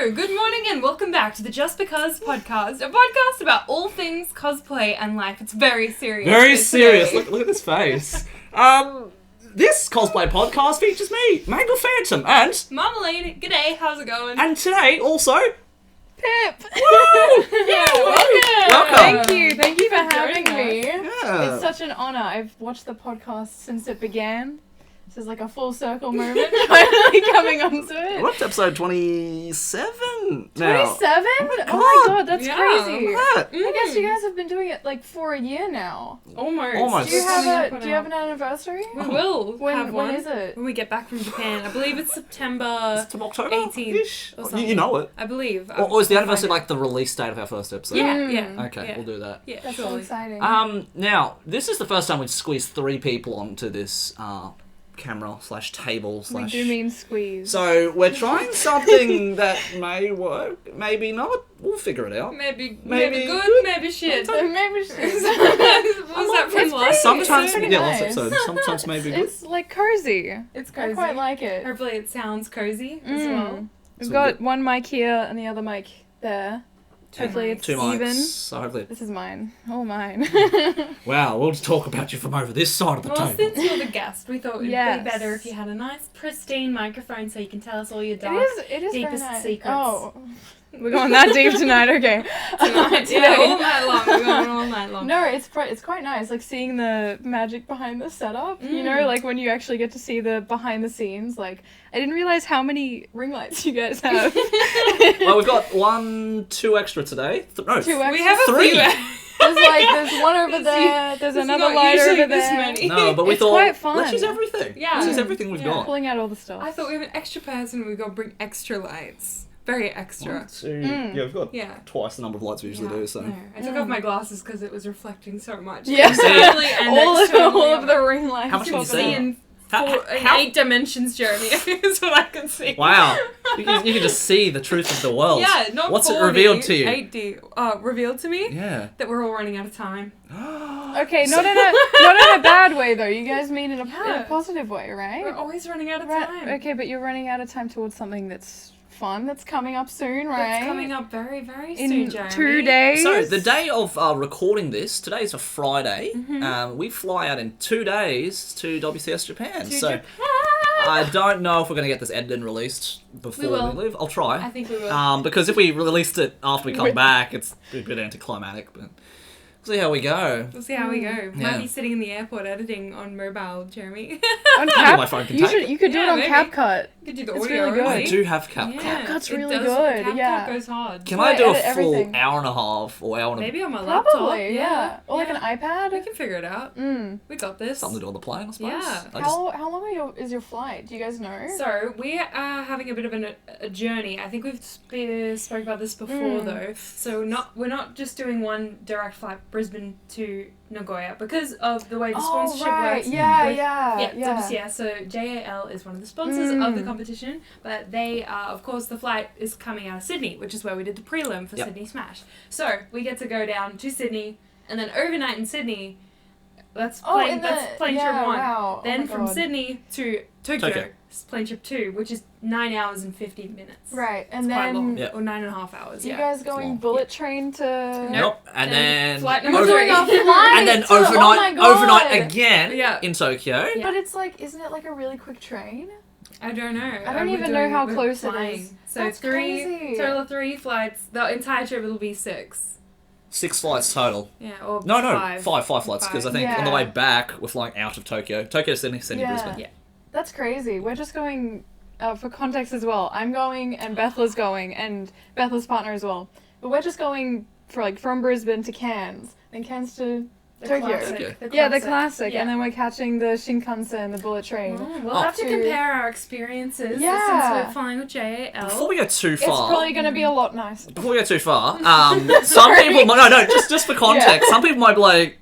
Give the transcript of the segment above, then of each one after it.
Hello, good morning and welcome back to the JustBeCos podcast, a podcast about all things cosplay and life. It's very serious. Very serious. Look at this face. This cosplay podcast features me, Mangle Phantom, and Marmalade, g'day, how's it going? and today also Pip! Woo! Yeah, welcome! Welcome. Thank you for Thank you for having joining me. Yeah. It's such an honor. I've watched the podcast since it began. This is like a full circle moment, finally coming onto it. We're up to episode 27 now. 27? my Oh my God. god, that's Yeah. crazy. What? I guess you guys have been doing it like for a year now. Almost. Do you Coming up have on do you have an anniversary? We will have one. When is it? When we get back from Japan. I believe it's September It's October 18th or something. You know it. I believe. Or is the I'll anniversary find like the release date of our first episode? it. Yeah, Mm. yeah. Okay, Yeah. we'll do that. Yeah, That's so surely. exciting. Now, this is the first time we've squeezed 3 people onto this camera / table / we do mean squeeze. So we're trying something that may work, maybe not. We'll figure it out. Maybe Maybe good, good. maybe shit. So maybe Was that from It's last pretty- Sometimes, pretty yeah, last nice. episode. Sometimes maybe good. It's like cozy. It's I cozy. quite like it. Hopefully it sounds cozy as well. We've So got one mic here and the other mic there. Hopefully it's 2 mics. even. So hopefully, This is mine. All mine. wow, we'll just talk about you from over this side of the Well, table. since you're the guest, we thought it would Yes. be better if you had a nice, pristine microphone so you can tell us all your It dark is very deepest nice. secrets. Oh. We're going that deep tonight, okay. tonight. Yeah, all night long. We're going all night long. No, it's quite nice, like seeing the magic behind the setup, you know, like when you actually get to see the behind the scenes, like, I didn't realize how many ring lights you guys have. Well, we've got 2 extra today. No, 2 extra. We have a 3. few. There's one over there, there's It's another not light usually over this there. many. No, but we It's thought, quite fun. let's use everything. Yeah. Let's use everything we've Yeah. got. Pulling out all the stuff. I thought we have an extra person. We got to bring extra lights. Very extra. 1, 2, yeah, we've got Yeah. twice the number of lights we usually do, so. No, I took off my glasses because it was reflecting so much. Yeah. Internally and all externally. of the ring lights. How much You can can you see see? in How- 8 dimensions, Jeremy. Is what I can see. Wow. You can just see the truth of the world. Yeah, not What's 40, it revealed to you? 8D. Revealed to me Yeah. that we're all running out of time. Okay, not in a bad way though. You guys mean in a Yeah. positive way, right? We're always running out of Right. time. Okay, but you're running out of time towards something that's fun, that's coming up soon, right? That's coming up very, very in soon, Jeremy. 2 days. So, the day of recording this, today's a Friday. We fly out in 2 days to WCS Japan. To so, Japan. I don't know if we're going to get this edited and released before we, will. leave. I'll I try. think we will. Because if we released it after we come back, it's a bit anticlimactic, but we'll see how we go. We'll see how we go. Yeah. Might be sitting in the airport editing on mobile, Jeremy. on my phone can take it. you could do Yeah, it on maybe. CapCut. Could do the It's audio. really good. I right? do have CapCut. Yeah, CapCut's it really does- good, CapCut yeah. goes hard. Can Well, I do a edit full everything. hour and a half or hour and a Maybe on my laptop. Probably, yeah. Or like an We iPad. can figure it out. We got this. something to do on the plane, I suppose? Yeah. I just- How long is your flight? Do you guys know? So we are having a bit of a journey. I think we've spoke about this before though. So we're not just doing one direct flight Brisbane to Nagoya because of the way the sponsorship works. Yeah, with- yeah. WCS. So JAL is one of the sponsors of the competition, but they of course the flight is coming out of Sydney, which is where we did the prelim for Yep. Sydney Smash. So we get to go down to Sydney and then overnight in Sydney. That's plane trip 1. Wow. Then Oh my from God. Sydney to Tokyo, Tokyo. plane trip 2, which is 9 hours and 50 minutes. Right, and It's quite long. then Yeah. Or 9.5 hours, you yeah. guys going long. bullet train to... Nope. And then flight You're number doing 3. a flight and then to- oh my overnight God. again Yeah. in Tokyo. Yeah. But it's like, isn't it like a really quick train? I don't know. I don't even know how close it is. So That's 3, crazy. total of 3 flights. The entire trip will be 6. 6 flights total. Yeah, or No, 5. five flights, because I think on the Yeah. way back we're flying out of Tokyo. Tokyo, Sydney, Yeah. Brisbane. Yeah. That's crazy. We're just going, for context as well, I'm going and Bethla's going and Bethla's partner as well. But we're just going for like from Brisbane to Cairns, then Cairns to Tokyo. Classic, Yeah, the classic. Yeah. And then we're catching the Shinkansen, the bullet train. We'll have to to- compare our experiences Yeah. since we're flying with JAL. Before we go too It's far, probably going to be a lot nicer. some people might, just for context, some people might be like,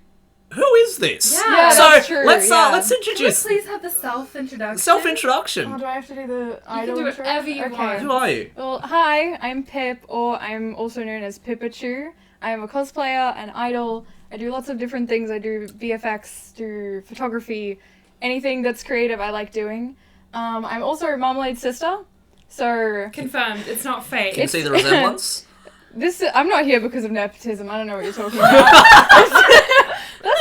"Who is this?" Yeah, so that's true, let's yeah. let's Can we introduce please have the self-introduction? self-introduction. Oh, do I have to do the You idol can do intro? whatever you Okay. want. Who are you? Well, hi, I'm Pip, or I'm also known as Pipachuu. I am a cosplayer, an idol. I do lots of different things. I do VFX, do photography, anything that's creative I like doing. I'm also Marmalade's sister. So Confirmed. It's not fake. Can you see the resemblance? I'm not here because of nepotism. I don't know what you're talking about.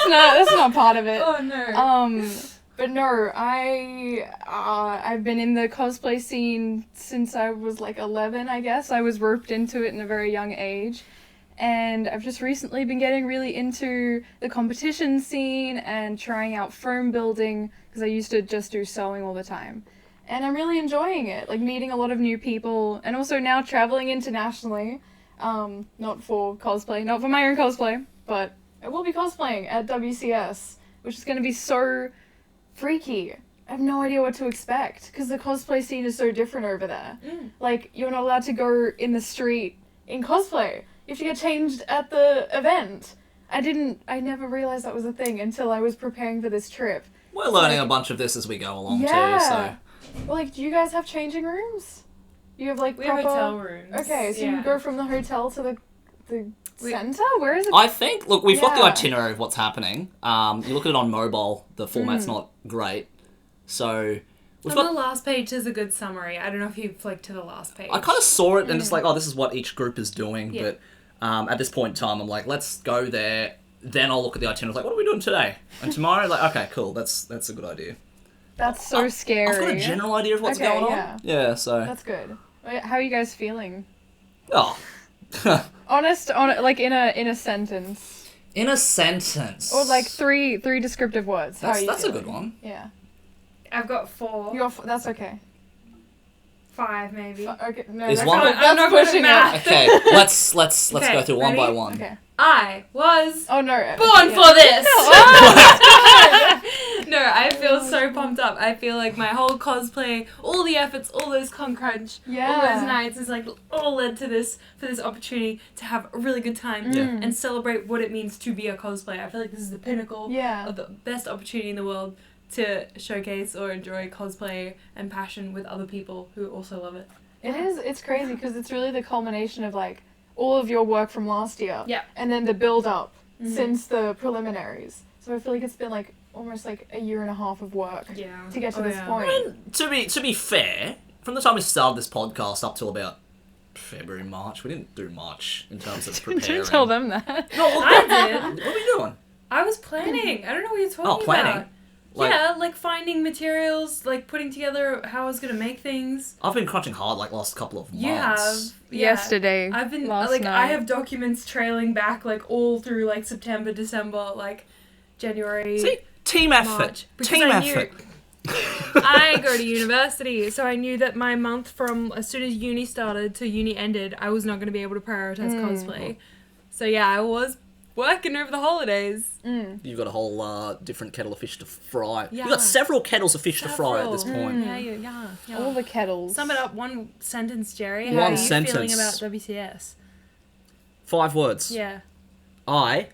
That's not part of it. Oh no. But no, I've been in the cosplay scene since I was like 11, I guess. I was roped into it in a very young age. And I've just recently been getting really into the competition scene and trying out foam building, because I used to just do sewing all the time. And I'm really enjoying it, like meeting a lot of new people, and also now traveling internationally. Not for cosplay, not for my own cosplay, but I will be cosplaying at WCS, which is going to be so freaky. I have no idea what to expect, because the cosplay scene is so different over there. Like, you're not allowed to go in the street in cosplay. You have to get changed at the event. I never realized that was a thing until I was preparing for this trip. We're learning a bunch of this as we go along too, so... Well, like, do you guys have changing rooms? You have, like, We have proper... hotel rooms. Okay, so you go from the hotel to the centre? Where is it? I think, look, we've got the Yeah. itinerary of what's happening. You look at it on mobile, the format's not great. So, we've On got... the last page is a good summary. I don't know if you flicked to the last page. I kind of saw it and it's like, oh, this is what each group is doing, Yeah. but at this point in time, I'm like, let's go there, then I'll look at the itinerary, like, what are we doing today? And tomorrow, like, okay, cool, that's a good idea. That's so scary. I've got a general idea of what's Okay, going on. yeah. Yeah, so... That's good. How are you guys feeling? Oh. Like in a sentence. In a sentence. Or like three descriptive words. How are you That's a feeling? good one. Yeah. I've got 4. That's okay. 5 maybe. Okay. No, Is that's one- not, I'm that's not good at pushing math. it. Okay, let's Okay, go through one by ready? one. Okay. I was Oh no. born yeah. for this. No, I feel so pumped up. I feel like my whole cosplay, all the efforts, all those con crunch, all Yeah. those nights is like all led to this opportunity to have a really good time Yeah. and celebrate what it means to be a cosplayer. I feel like this is the pinnacle Yeah. of the best opportunity in the world to showcase or enjoy cosplay and passion with other people who also love it. It is. It's crazy because it's really the culmination of like all of your work from last year. Yeah. And then the build up Mhm. since the preliminaries. So I feel like it's been like almost like a year and a half of work Yeah. to get to Oh, this yeah. point. I mean, to be fair, from the time we started this podcast up till about February, March, we didn't do much in terms of preparing. Don't tell them that. No, look, I did. what are we doing? I was planning. I don't know what you're talking Oh, planning? about. Like, Yeah, like finding materials, like putting together how I was gonna make things. I've been crunching hard like last couple of months. You have. Yeah. Yesterday. I've been last like night. I have documents trailing back like all through like September, December, like January, See, team effort. March. Because Team I knew- effort. I go to university, so I knew that my month from as soon as uni started to uni ended, I was not going to be able to prioritize cosplay. So yeah, I was working over the holidays. You've got a whole different kettle of fish to fry. Yeah. You've got several kettles of fish to fry at this point. Yeah. All the kettles. Sum it up one sentence, Jerry. How One are you feeling sentence. about WCS? 5 words. Yeah. I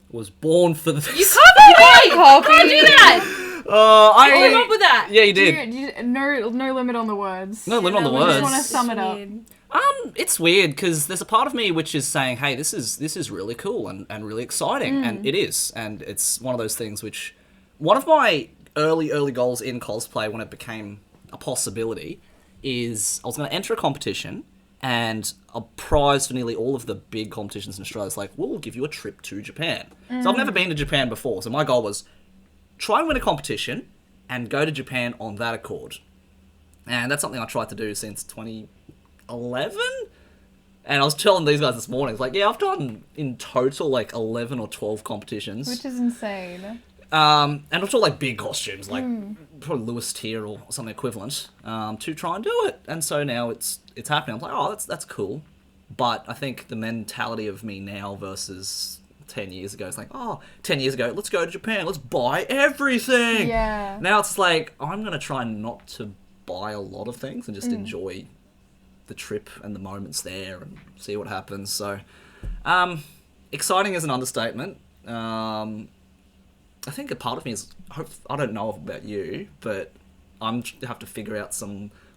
was born for this. You copied me! Copy. Can't do that! I I came up with that! Yeah, you did. No limit on the words. No limit on the that We words. just want to sum it up. It's weird because there's a part of me which is saying, "Hey, this is really cool and really exciting," and it is, and it's one of those things which, one of my early goals in cosplay when it became a possibility, is I was going to enter a competition, and a prize for nearly all of the big competitions in Australia is like, we'll give you a trip to Japan. So I've never been to Japan before, so my goal was try and win a competition and go to Japan on that accord, and that's something I tried to do since 2011. And I was telling these guys this morning, it's like, yeah, I've done in total like 11 or 12 competitions. Which is insane. And I've done like big costumes, like probably Lewis tier or something equivalent, to try and do it. And so now it's happening. I'm like, oh, that's cool. But I think the mentality of me now versus 10 years ago is like, oh, 10 years ago, let's go to Japan, let's buy everything. Yeah. Now it's like, I'm going to try not to buy a lot of things and just enjoy the trip and the moments there and see what happens. So, exciting is an understatement. I think a part of me is, I don't know about you, but I'm have to figure out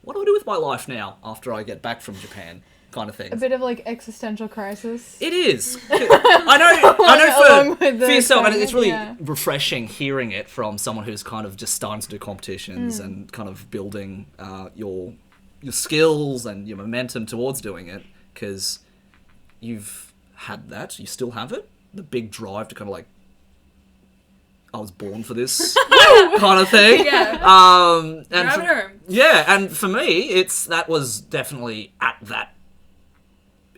what do I do with my life now after I get back from Japan, kind of thing. A bit of like existential crisis. It is. I know Along with the for yourself, and it's really excitement, refreshing hearing it from someone who's kind of just starting to do competitions and kind of building your your skills and your momentum towards doing it, because you've had that, you still have it, the big drive to kind of like, I was born for this kind of thing. Yeah. And Drive it home. yeah, and for me, that was definitely at that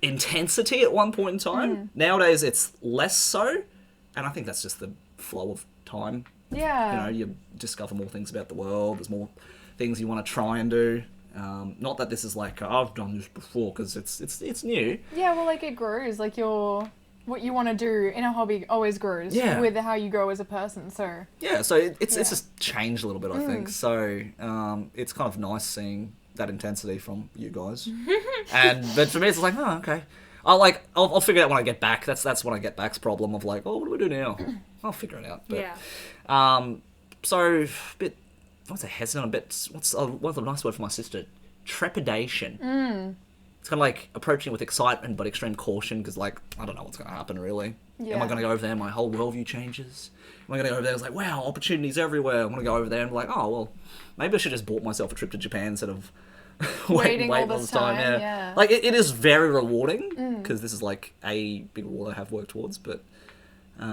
intensity at one point in time. Nowadays, it's less so, and I think that's just the flow of time. Yeah. You know, you discover more things about the world. There's more things you want to try and do. Not that this is like, I've done this before, because it's new. Yeah, well, like, it grows. Like, what you want to do in a hobby always grows with how you grow as a person, so... Yeah, so it's just changed a little bit, I think. So it's kind of nice seeing that intensity from you guys. But for me, it's like, oh, okay. I'll figure it out when I get back. That's when I get back's problem of like, oh, what do we do now? I'll figure it out. But, Yeah. so, a bit... What's a hesitant? A bit... What's a nice word for my sister? Trepidation. It's kind of like approaching it with excitement but extreme caution, because, like, I don't know what's going to happen, really. Yeah. Am I going to go over there, my whole worldview changes? Am I going to go over there and it's like, wow, opportunities everywhere. I'm going to go over there and be like, oh, well, maybe I should just bought myself a trip to Japan instead of waiting all this time. Yeah. Like, it is very rewarding, because this is, like, a big reward I have worked towards, but, yeah,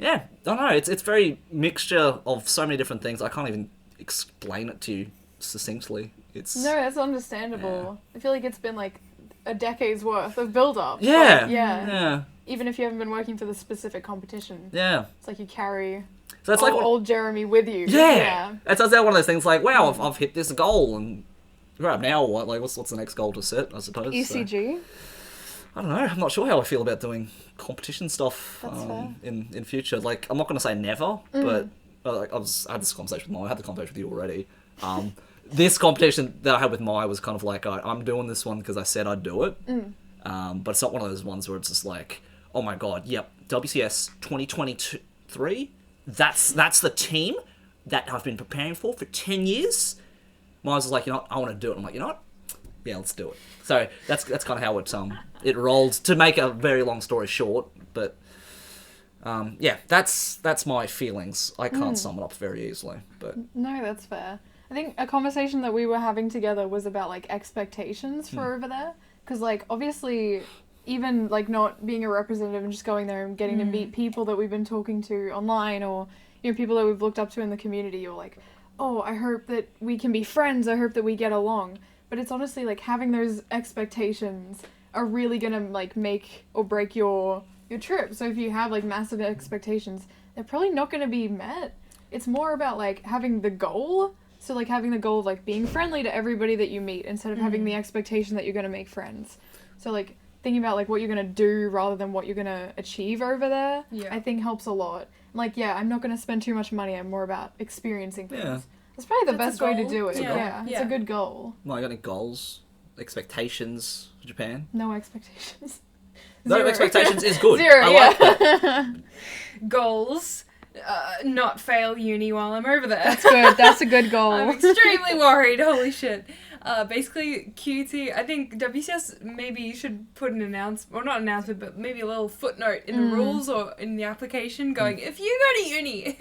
I don't know. It's very mixture of so many different things. I can't even explain it to you succinctly. No, that's understandable. I feel like it's been like a decade's worth of build-up. Yeah. Like, yeah. Yeah. Even if you haven't been working for the specific competition. Yeah. It's like you carry So it's like old Jeremy with you. Yeah. It's one of those things like, wow, I've hit this goal, and right now what? Like, what's the next goal to set? I suppose. ECG. So, I don't know. I'm not sure how I feel about doing competition stuff in future. Like, I'm not going to say never, but like I had this conversation with Mai. I had the conversation with you already. This competition that I had with Mai was kind of like, I'm doing this one because I said I'd do it. But it's not one of those ones where it's just like, oh my god, yep, WCS 2023. That's the team that I've been preparing for 10 years. Mai was like, you know what, I want to do it. I'm like, you know what? Yeah, let's do it. So that's kind of how it rolled. To make a very long story short, but yeah, that's my feelings. I can't sum it up very easily, but no, that's fair. I think a conversation that we were having together was about like expectations for over there, because like obviously even like not being a representative and just going there and getting to meet people that we've been talking to online, or you know, people that we've looked up to in the community, you're like, oh, I hope that we can be friends, I hope that we get along. But it's honestly like having those expectations are really gonna like make or break your trip. So if you have like massive expectations, they're probably not gonna be met. It's more about like having the goal. So like having the goal of like being friendly to everybody that you meet instead of having the expectation that you're gonna make friends. So like thinking about like what you're gonna do rather than what you're gonna achieve over there, I think helps a lot. Like, yeah, I'm not gonna spend too much money. I'm more about experiencing things. Yeah. That's probably the best way to do it. It's a good goal. Well, you got any goals, expectations for Japan? No expectations. No expectations is good. Zero, I like that. Goals. Not fail uni while I'm over there. That's good. That's a good goal. I'm extremely worried. Holy shit. Basically, QT, I think WCS maybe should put an announcement, or not announcement, but maybe a little footnote in the rules or in the application going, if you go to uni,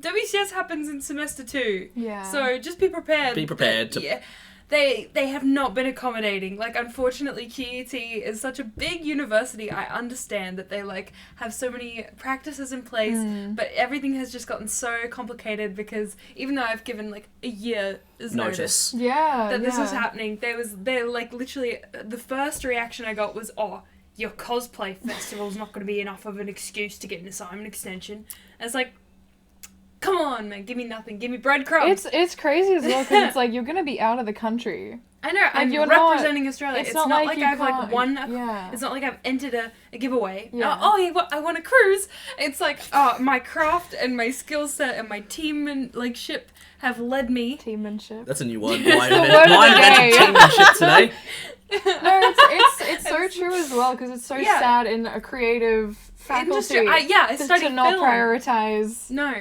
WCS happens in semester 2. Yeah. So just be prepared. Be prepared. Yeah. They have not been accommodating. Like, unfortunately, QUT is such a big university. I understand that they, like, have so many practices in place, but everything has just gotten so complicated because even though I've given, like, a year's notice that this was happening, they're like, literally, the first reaction I got was, oh, your cosplay festival's not going to be enough of an excuse to get an assignment extension. And it's like, come on, man, give me nothing. Give me breadcrumbs. It's crazy as well, because it's like, you're going to be out of the country. I know, I'm representing Australia. It's not like I've, like, won... It's not like I've entered a giveaway. Yeah. I want a cruise. It's like, my craft and my skill set and my teammanship have led me... Teammanship. That's a new word. Mine invented teammanship today. No, it's so true as well, because it's so sad in a creative faculty I studied to not film. Prioritize. No.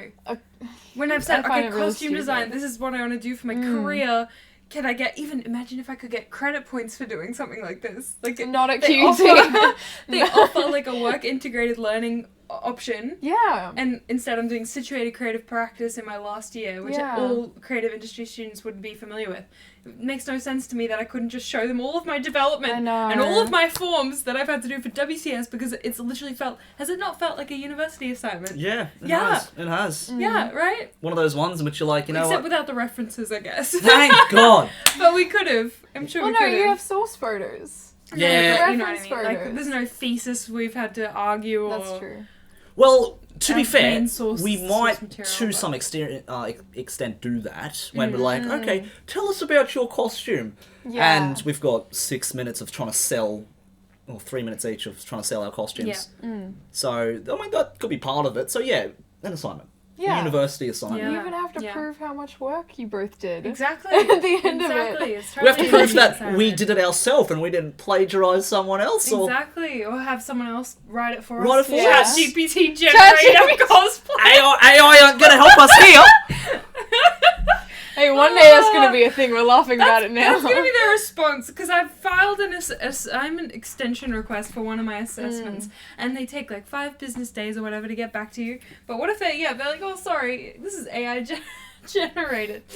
When I've said, okay, really costume design, this is what I want to do for my career, can I imagine if I could get credit points for doing something like this? Like, not at QT. They offer like a work integrated learning option. Yeah. And instead I'm doing situated creative practice in my last year, which all creative industry students would be familiar with. It makes no sense to me that I couldn't just show them all of my development I know. and all of my forms that I've had to do for WCS because it's literally has it not felt like a university assignment? Yeah, Yeah. It has. Yeah, right? One of those ones in which you're like, you know Except what? without the references, I guess. Thank God. But we could have. I'm sure Well, we no, could you have source photos. Yeah. But you know what I Reference mean? Like, photos. there's no thesis we've had to argue or... That's true. Well, to be And fair, main source- we source might material, to but- some extent do that when we're like, okay, tell us about your costume. Yeah. And we've got 6 minutes of trying to sell, or 3 minutes each of trying to sell our costumes. So, I mean, that could be part of it. So, yeah, an assignment. Yeah. A university assignment. Yeah. You even have to Yeah. prove how much work you both did. Exactly. At the end of Exactly. it. It's We have to totally prove that assignment. we did it ourselves and we didn't plagiarise someone else. Or Exactly. Or have someone else write it for Write us. it for us. GPT generate our cosplay. AI aren't going to help us here. Hey, one day that's gonna be a thing. We're laughing about it now. That's going to be their response because I've filed an assignment extension request for one of my assessments and they take like 5 business days or whatever to get back to you. But what if they're like, oh, sorry, this is AI generated. I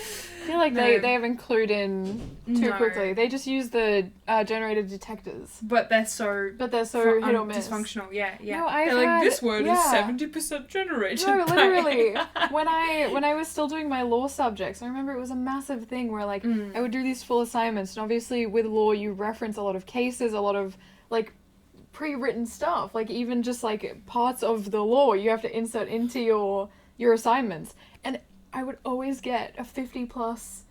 feel like No. they haven't clued in too No. quickly. They just use the generated detectors. But they're so... But they're so hit or miss. dysfunctional, yeah. No, I've they're like, had- this word yeah. is 70% generated. No, by literally. AI." when I was still doing my law subjects, I remember it was a massive thing where like I would do these full assignments, and obviously with law you reference a lot of cases, a lot of like pre-written stuff, like even just like parts of the law you have to insert into your assignments, and I would always get a 50 plus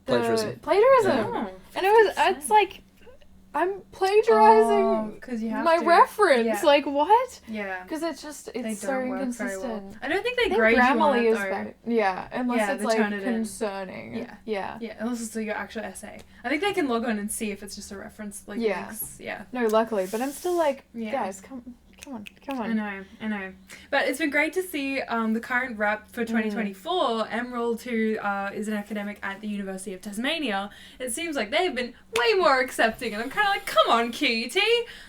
Plagiarism. Oh, and it's like I'm plagiarizing because you have my to. reference. Yeah. Like what? Yeah. Because it's They so don't work inconsistent. very well. I don't think they I think grade you on Grammarly it, is though. better. Yeah, unless Yeah, it's they like turn it in. concerning. Yeah. Yeah. Yeah, unless it's your actual essay. I think they can log on and see if it's just a reference. Like, Yeah. links. Yeah. No, luckily, but I'm still like, Yeah. guys, come I on. know. But it's been great to see the current rep for 2024, Emerald, who is an academic at the University of Tasmania. It seems like they've been way more accepting, and I'm kind of like, come on, QUT,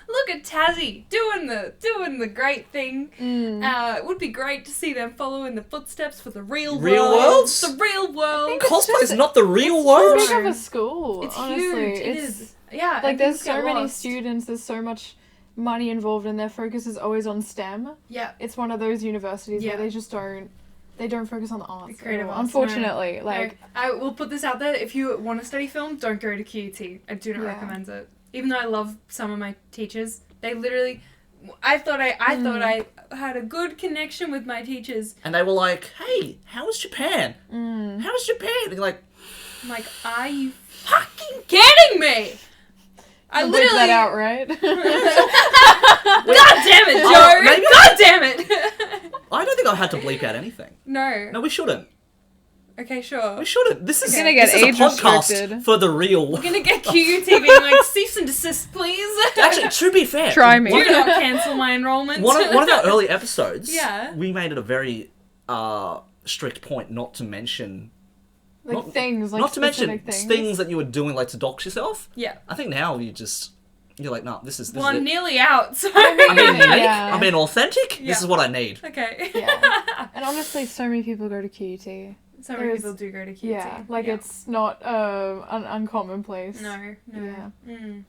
look at Tassie doing the great thing. It would be great to see them follow in the footsteps for the real world. Real worlds? The real world. think it's Cosplay is just- not the real Too world. big of a school. It's honestly. huge. It It's is. Yeah. like there's things get so many lost. students. There's so much money involved, and their focus is always on STEM. Yeah. It's one of those universities Yeah. where they just don't focus on the arts. The creative at all, arts, unfortunately, no. like I will put this out there. If you want to study film, don't go to QUT. I do not Yeah. recommend it. Even though I love some of my teachers, they literally... I thought I had a good connection with my teachers. And they were like, hey, how was Japan? How was Japan? And you're like, I'm like, are you fucking kidding me? I bleep literally... that out, right? God damn it, Oh, Joe! maybe- God damn it! I don't think I had to bleep out anything. No. No, we shouldn't. Okay, sure. We shouldn't. This is, gonna get this is age a podcast restricted. for the real. We're gonna get QUT being like, cease and desist, please. Actually, to be fair, Try me. Do not cancel my enrollment. one of our early episodes, Yeah. we made it a very strict point not to mention, like Not- things, like not to mention specific things that you were doing like to dox yourself. Yeah. I think now you're like, no, this is Well, I'm it. nearly out, so... I'm being unique. Yeah. I'm being authentic. Yeah. This is what I need. Okay. Yeah. And honestly, so many people go to QUT. So many There's- people do go to QT. Yeah, like it's not an uncommon place. No. Yeah. Mm.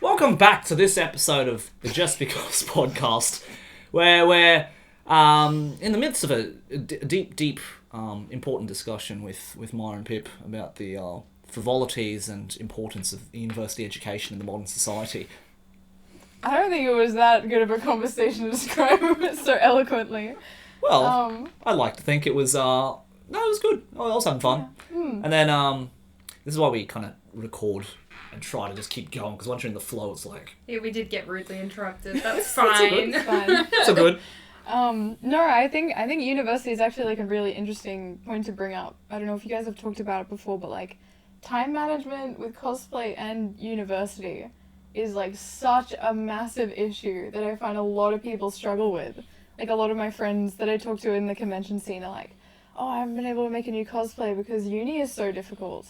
Welcome back to this episode of the JustBeCos podcast, where we're in the midst of a deep, important discussion with Maya and Pip about the frivolities and importance of university education in the modern society. I don't think it was that good of a conversation to describe it so eloquently. Well, I like to think it was. No, it was good. I was having fun. And then this is why we kind of record and try to just keep going, because once you're in the flow, it's like Yeah, we did get rudely interrupted. That's all fine. good. Fine. so good. No, I think university is actually like a really interesting point to bring up. I don't know if you guys have talked about it before, but like time management with cosplay and university is like such a massive issue that I find a lot of people struggle with. Like a lot of my friends that I talk to in the convention scene are like, oh, I haven't been able to make a new cosplay because uni is so difficult.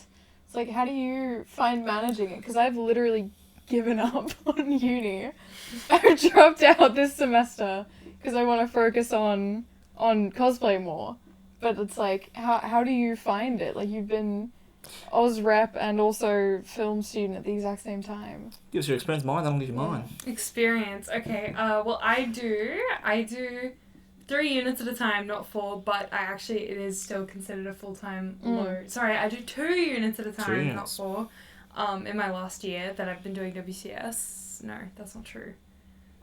It's like, how do you find managing it? Because I've literally given up on uni. I've dropped out this semester because I want to focus on cosplay more. But it's like, how do you find it? Like, you've been Oz rep and also film student at the exact same time. Gives your experience mine, that'll give you mine. Experience. Okay. Well, I do 3 units at a time, not 4, but it is still considered a full-time load. Sorry, I do 2 units at a time, not 4. In my last year that I've been doing WCS. No, that's not true.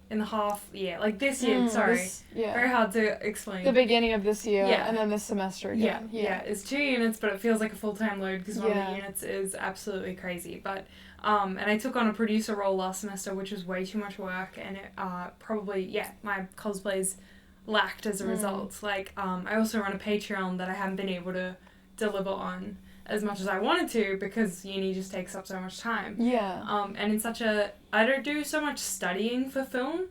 In the half year, like this year, very hard to explain. The beginning of this year, and then this semester again. Yeah, it's 2 units, but it feels like a full-time load because one of the units is absolutely crazy. But, and I took on a producer role last semester, which was way too much work, and it my cosplays lacked as a result. Like, I also run a Patreon that I haven't been able to deliver on as much as I wanted to because uni just takes up so much time. Yeah. And I don't do so much studying for film.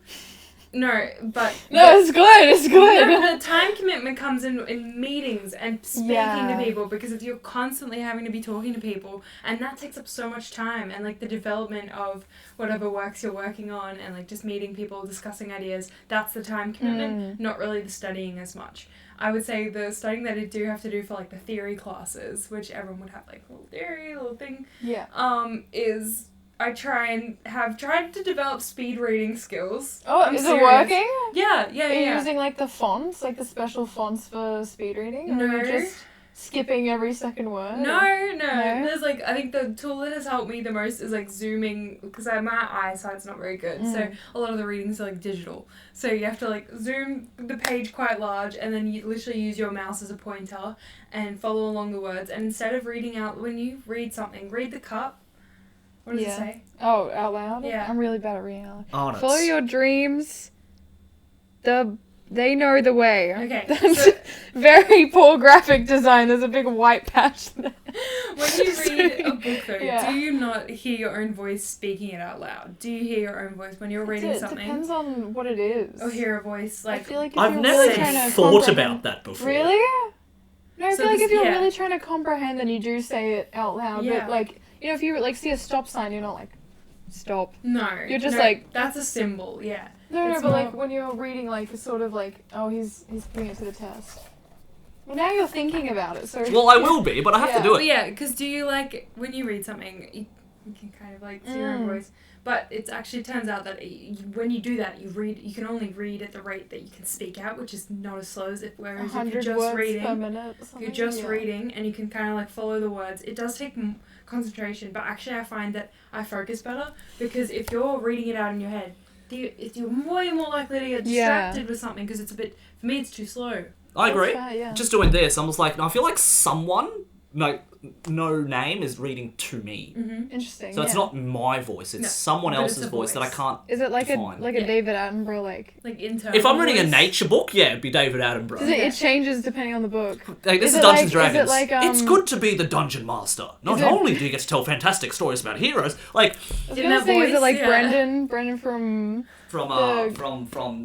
No, but... No, it's good, it's good. No, the time commitment comes in meetings and speaking to people because if you're constantly having to be talking to people and that takes up so much time and like the development of whatever works you're working on and like just meeting people, discussing ideas, that's the time commitment, not really the studying as much. I would say the studying that I do have to do for like the theory classes, which everyone would have like a little theory, a little thing, is I have tried to develop speed reading skills. Oh, is it working? Yeah. Are you using like the fonts, like the special fonts for speed reading? Or are you just skipping every second word? No. There's like, I think the tool that has helped me the most is like zooming, because my eyesight's not very good, so a lot of the readings are like digital. So you have to like zoom the page quite large and then you literally use your mouse as a pointer and follow along the words. And instead of reading out, when you read something, read the cup. What does it say? Oh, out loud? Yeah. I'm really bad at reading out Oh, loud. Follow your dreams. They know the way. Okay. That's very poor graphic design. There's a big white patch there. When you read a book, though, do you not hear your own voice speaking it out loud? Do you hear your own voice when you're reading something? It depends on what it is. Or hear a voice like... I feel like if I've you're never really trying to thought about that before. Really? No, I So feel like this- if you're yeah. really trying to comprehend, then you do say it out loud. Yeah. But like, you know, if you like see a stop sign, you're not like, stop. No. You're just no, like... That's a symbol, yeah. No, It's but more- like when you're reading, like it's sort of like, oh, he's putting it to the test. Well, now you're thinking about it, so. Well, I will be, but I have to do But it. yeah, because do you like, when you read something, you can kind of like see your own voice, but it actually turns out that when you do that, you can only read at the rate that you can speak out, which is not as slow as whereas if you're 100 just words reading, per minute. if you're just reading and you can kind of like follow the words, it does take concentration, but actually I find that I focus better because if you're reading it out in your head, you're way more likely to get distracted with something because for me it's too slow. I agree. Fair, Just doing this, I'm just like, I feel like someone, no name, is reading to me. Mm-hmm. Interesting. So it's not my voice, it's someone but else's it's a voice that I voice. can't Is it like define. a David Attenborough Like internal If I'm reading a voice. nature book, yeah, it'd be David Attenborough. Does it changes depending on the book. Like, this Is is it Dungeons like- Dragons. is it like, It's good to be the dungeon master. Not Is it- only do you get to tell fantastic stories about heroes, like I was In gonna that say, is it voice, like yeah. Brendan from from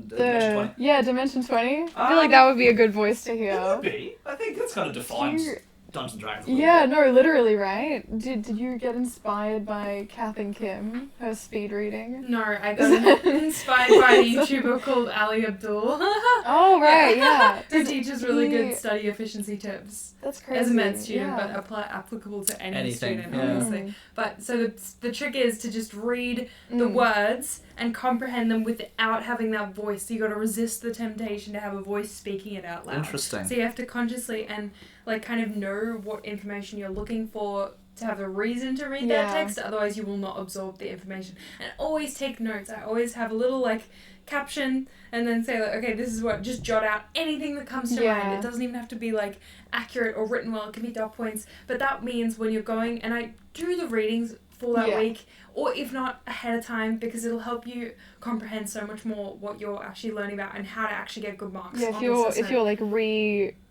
Dimension 20. Dimension 20? I feel like that would be a good voice to It hear. would be. I think that's kind of defines Dungeons and Dragons. a little Yeah, bit. no, literally, right? Did you get inspired by Kath and Kim, her speed reading? No, I got inspired by a YouTuber called Ali Abdul. Oh, right, yeah. Who teaches really he- good study efficiency tips. That's crazy. As a med student, yeah. but applicable to any Anything, student, yeah. obviously. But so the trick is to just read the words and comprehend them without having that voice. So you got to resist the temptation to have a voice speaking it out loud. Interesting. So you have to consciously and like kind of know what information you're looking for to have a reason to read that text. Otherwise, you will not absorb the information. And always take notes. I always have a little like caption and then say like, okay, this is what, just jot out anything that comes to mind. It doesn't even have to be like accurate or written well. It can be dot points, but that means when you're going, and I do the readings for that week, or if not ahead of time, because it'll help you comprehend so much more what you're actually learning about and how to actually get good marks. Yeah, on the assessment. if you're like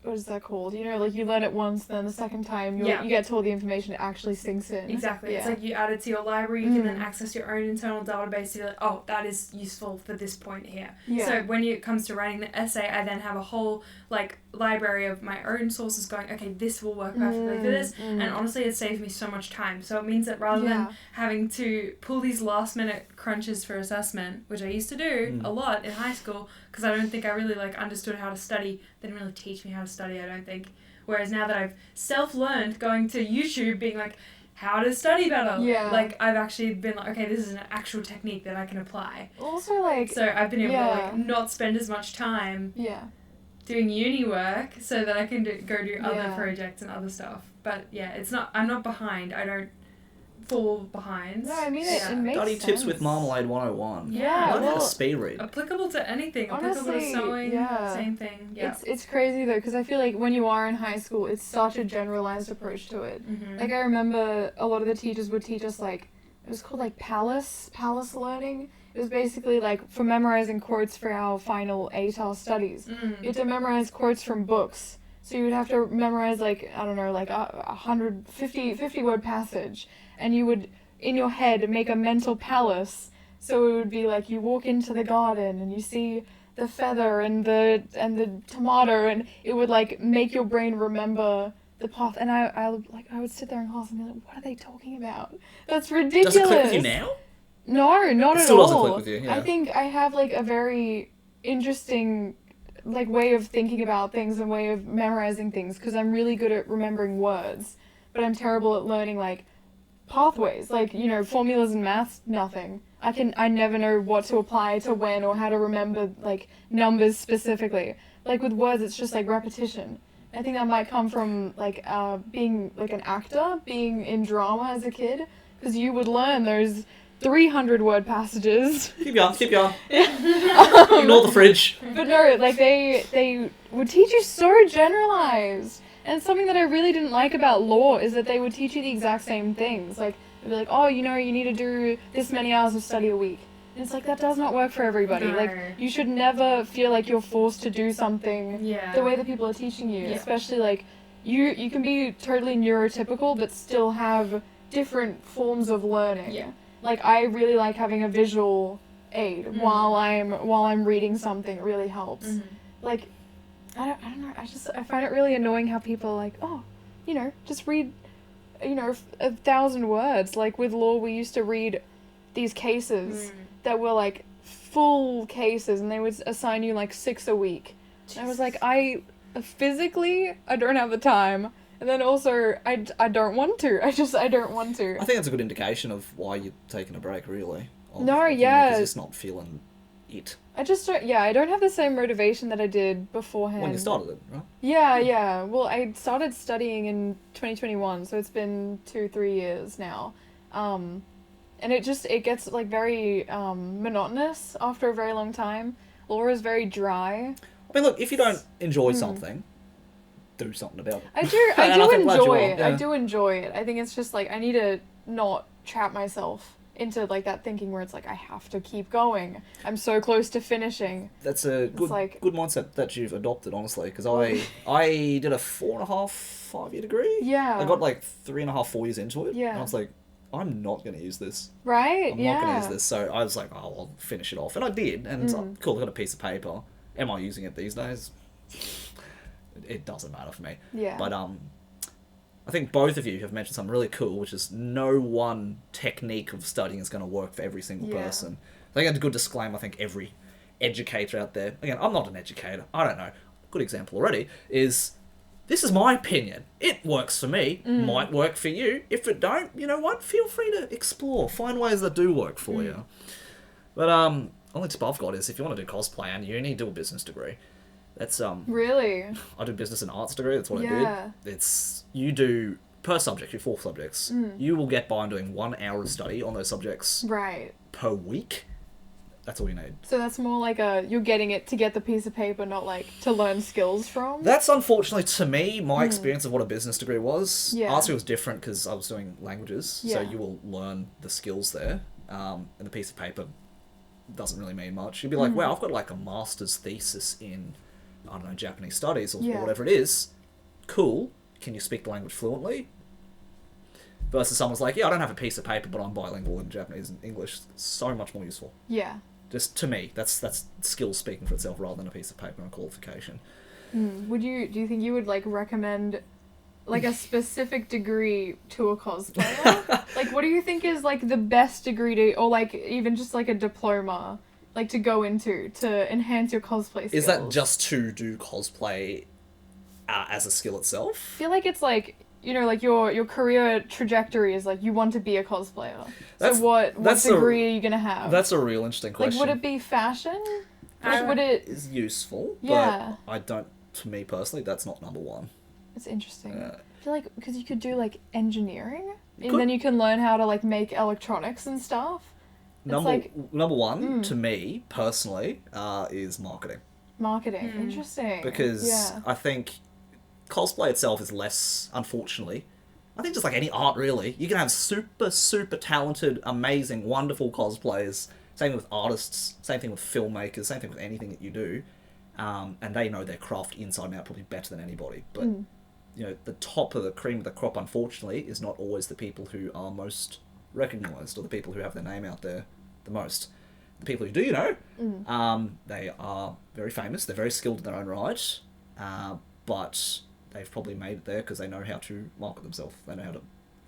what is that called? You know, like you learn it once, then the second time you get to all the information, it actually sinks in. Exactly. Yeah. It's like you add it to your library, you can then access your own internal database to be like, oh, that is useful for this point here. Yeah. So when it comes to writing the essay, I then have a whole like library of my own sources going, okay, this will work perfectly for this. And honestly, it saves me so much time. So it means that rather than having to pull these last minute crunches for assessment, which I used to do a lot in high school, because I don't think I really like understood how to study. They didn't really teach me how to study, I don't think. Whereas now that I've self-learned, going to YouTube, being like, how to study better. Yeah. Like, I've actually been like, okay, this is an actual technique that I can apply. Also, like... So I've been able to, like, not spend as much time doing uni work so that I can go do other projects and other stuff. But, yeah, I'm not behind. I don't fall behind. No, I mean, it makes Study sense. tips with Marmalade 101. Yeah. Learn how to speed read. Applicable to anything. Honestly, applicable to sewing. yeah. Same thing. Yeah. It's crazy, though, because I feel like when you are in high school, it's such a generalized approach to it. Mm-hmm. Like, I remember a lot of the teachers would teach us, like, it was called, like, palace learning. It was basically, like, for memorizing quotes for our final ATAR studies. You had to memorize quotes from books. So you would have to memorize, like, I don't know, like, 50-word passage. And you would, in your head, make a mental palace. So it would be, like, you walk into the garden and you see the feather and the tomato, and it would, like, make your brain remember the path. And I would sit there in class and be like, what are they talking about? That's ridiculous. Does it click with you now? No, not at all. It still doesn't click with you, yeah. I think I have, like, a very interesting, like, way of thinking about things and way of memorizing things, because I'm really good at remembering words, but I'm terrible at learning, like, pathways. Like, you know, formulas in maths, nothing. I never know what to apply to when or how to remember, like, numbers specifically. Like, with words, it's just, like, repetition. I think that might come from, like, being, like, an actor, being in drama as a kid, because you would learn those 300-word passages. Keep going. Ignore the fridge. But no, like, they would teach you so generalized. And something that I really didn't like about law is that they would teach you the exact same things. Like, they'd be like, oh, you know, you need to do this many hours of study a week. And it's like, that does not work for everybody. No. Like, you should never feel like you're forced to do something the way that people are teaching you. Yeah. Especially, like, you can be totally neurotypical, but still have different forms of learning. Yeah. Like, I really like having a visual aid while I'm reading something. It really helps. Like, I don't know. I find it really annoying how people are like, oh, you know, just read, you know, 1,000 words. Like, with law, we used to read these cases that were, like, full cases, and they would assign you, like, 6 a week. And I was like, I don't have the time. And then also, I don't want to. I don't want to. I think that's a good indication of why you're taking a break, really. No, Because yeah. you're just not feeling it. I don't have the same motivation that I did beforehand. When you started it, right? Yeah. Well, I started studying in 2021, so it's been 2-3 years now. And it gets, like, very monotonous after a very long time. Law is very dry. I mean, look, if you don't enjoy something, do something about it. I do And I think glad you enjoy are, it. yeah. I do enjoy it. I think it's just, like, I need to not trap myself into, like, that thinking where it's like, I have to keep going. I'm so close to finishing. That's a good mindset that you've adopted, honestly, because I did a 4.5-5 year degree. Yeah. I got, like, 3.5, 4 years into it. Yeah. And I was like, I'm not going to use this. Right? I'm not going to use this. So I was like, oh, I'll finish it off. And I did. And cool, I got a piece of paper. Am I using it these days? It doesn't matter for me. Yeah. But I think both of you have mentioned something really cool, which is no one technique of studying is going to work for every single person. I think that's a good disclaimer. I think every educator out there, again, I'm not an educator. I don't know. Good example already is, this is my opinion. It works for me. Might work for you. If it don't, you know what? Feel free to explore. Find ways that do work for you. But only tip I've got is, if you want to do cosplay and uni, do a business degree. That's Really? I do business and arts degree. That's what I Yeah. did. It's, you do per subject, your 4 subjects. You will get by on doing 1 hour of study on those subjects Right. per week. That's all you need. So that's more like you're getting it to get the piece of paper, not, like, to learn skills from? That's unfortunately, to me, my experience of what a business degree was. Yeah. Arts degree was different because I was doing languages, so Yeah. you will learn the skills there. And the piece of paper doesn't really mean much. You'd be like, wow, I've got, like, a master's thesis in, I don't know, Japanese studies or whatever it is. Cool. Can you speak the language fluently? Versus someone's like, yeah, I don't have a piece of paper, but I'm bilingual in Japanese and English. So much more useful. Yeah. Just, to me, that's skill speaking for itself rather than a piece of paper and a qualification. Do you think you would, like, recommend, like, a specific degree to a cosplayer? Like, what do you think is, like, the best degree to, or, like, even just, like, a diploma, like, to go into to enhance your cosplay skills? Is that just to do cosplay as a skill I itself. feel like it's like, you know, like your career trajectory is like you want to be a cosplayer. That's- So what that's degree are you gonna have? That's a real interesting question. Like, would it be fashion? Like, would it? Is useful, Yeah. but I don't. To me personally, that's not number one. It's interesting. Yeah. I feel like because you could do like engineering, and Could- then you can learn how to like make electronics and stuff. Number one Mm. to me personally is marketing, Marketing. Interesting. because Yeah. I think cosplay itself is less, unfortunately. I think just like any art, really, you can have super talented, amazing, wonderful cosplayers. Same thing with artists. Same thing with filmmakers. Same thing with anything that you do, and they know their craft inside and out probably better than anybody. But you know, the top of the cream of the crop, unfortunately, is not always the people who are most recognised or the people who have their name out there the most. The people who do, you know, they are very famous. They're very skilled in their own right, but they've probably made it there because they know how to market themselves. They know how to,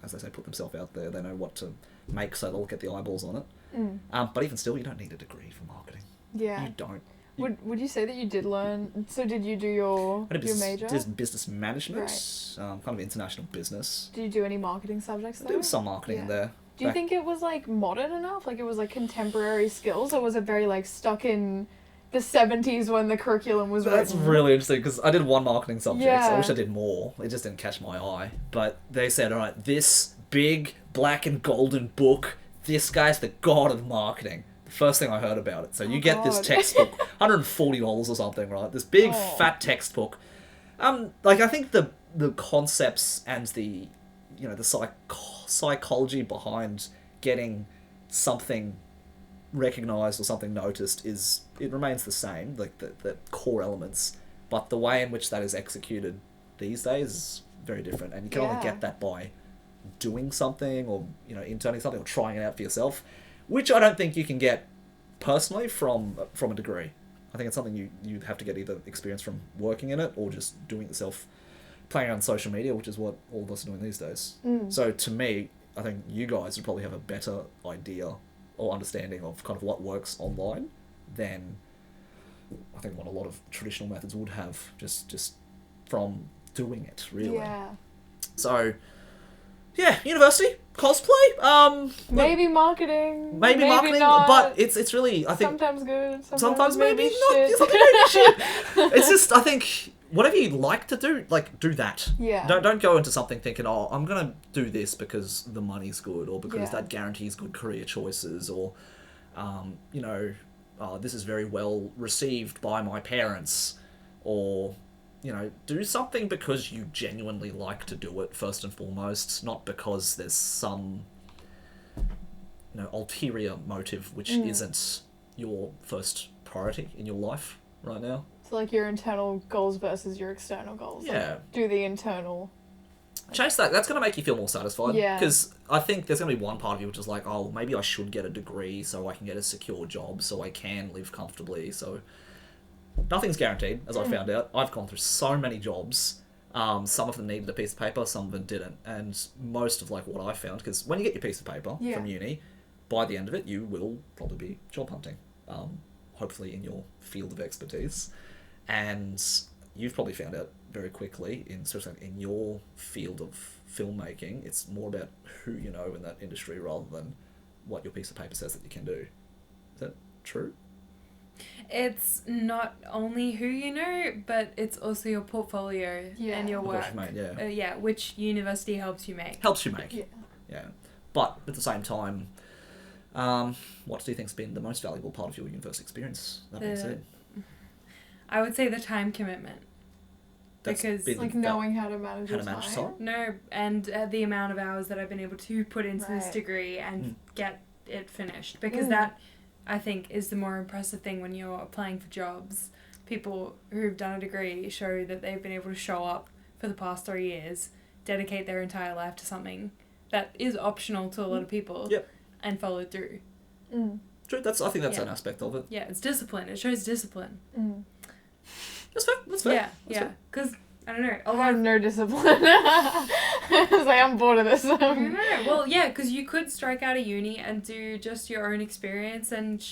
as they say, put themselves out there. They know what to make so they'll get the eyeballs on it. But even still, you don't need a degree for marketing. Yeah. You don't. Would you say that you did learn? So did you do your I did your major? did business management, kind of international business. Did you do any marketing subjects though? There was some marketing in there. Do you think it was like modern enough? Like it was like contemporary skills, or was it very like stuck in the 70s when the curriculum was That's written? really interesting because I did one marketing subject. Yeah. I wish I did more. It just didn't catch my eye. But they said, all right, this big black and golden book, this guy's the god of marketing. The first thing I heard about it. So you get this God. textbook, $140 or something, right? This big fat textbook. Like I think the concepts and the, you know, the psychology behind getting something recognized or something noticed it remains the same, like the core elements, but the way in which that is executed these days is very different, and you can only get that by doing something, or, you know, interning something, or trying it out for yourself, which I don't think you can get personally from a degree. I think it's something you have to get either experience from working in it or just doing it yourself, playing on social media, which is what all of us are doing these days. So to me, I think you guys would probably have a better idea or understanding of kind of what works online than I think what a lot of traditional methods would have, just from doing it, really. Yeah. So, yeah, university, cosplay, Maybe marketing. maybe marketing, not. but it's really, I think, Sometimes good. sometimes maybe not. shit. Sometimes maybe shit. It's just, I think, whatever you like to do, like, do that. Yeah. Don't go into something thinking, oh, I'm gonna do this because the money's good, or because Yeah. that guarantees good career choices, or, you know, this is very well received by my parents, or, you know, do something because you genuinely like to do it first and foremost, not because there's some, you know, ulterior motive which isn't your first priority in your life right now. So like your internal goals versus your external goals. Like, Yeah. do the internal. Chase that. That's going to make you feel more satisfied. Yeah. Because I think there's going to be one part of you which is like, oh, maybe I should get a degree so I can get a secure job, so I can live comfortably. So nothing's guaranteed, as I found out. I've gone through so many jobs. Some of them needed a piece of paper, some of them didn't. And most of like what I found, because when you get your piece of paper from uni, by the end of it, you will probably be job hunting. Hopefully in your field of expertise. And you've probably found out very quickly, especially in your field of filmmaking, it's more about who you know in that industry rather than what your piece of paper says that you can do. Is that true? It's not only who you know, but it's also your portfolio and your Of course work. you made, yeah. Which university helps you make. Helps you make. Yeah. Yeah. But at the same time, what do you think's been the most valuable part of your university experience? That being said, I would say the time commitment. That's Because been Like that- knowing how to manage how your to manage time. time? No, and the amount of hours that I've been able to put into this Right. degree and get it finished. Because that, I think, is the more impressive thing when you're applying for jobs. People who've done a degree show that they've been able to show up for the past 3 years, dedicate their entire life to something that is optional to a lot of people, Yep. and follow through. True, I think that's Yeah. an aspect of it. Yeah, it's discipline. It shows discipline. That's fair. That's fair. Yeah, That's yeah. Because, I don't know, a I lot have of... no discipline. It's like, I'm bored of this. I don't know. Well, yeah, because you could strike out of uni and do just your own experience and,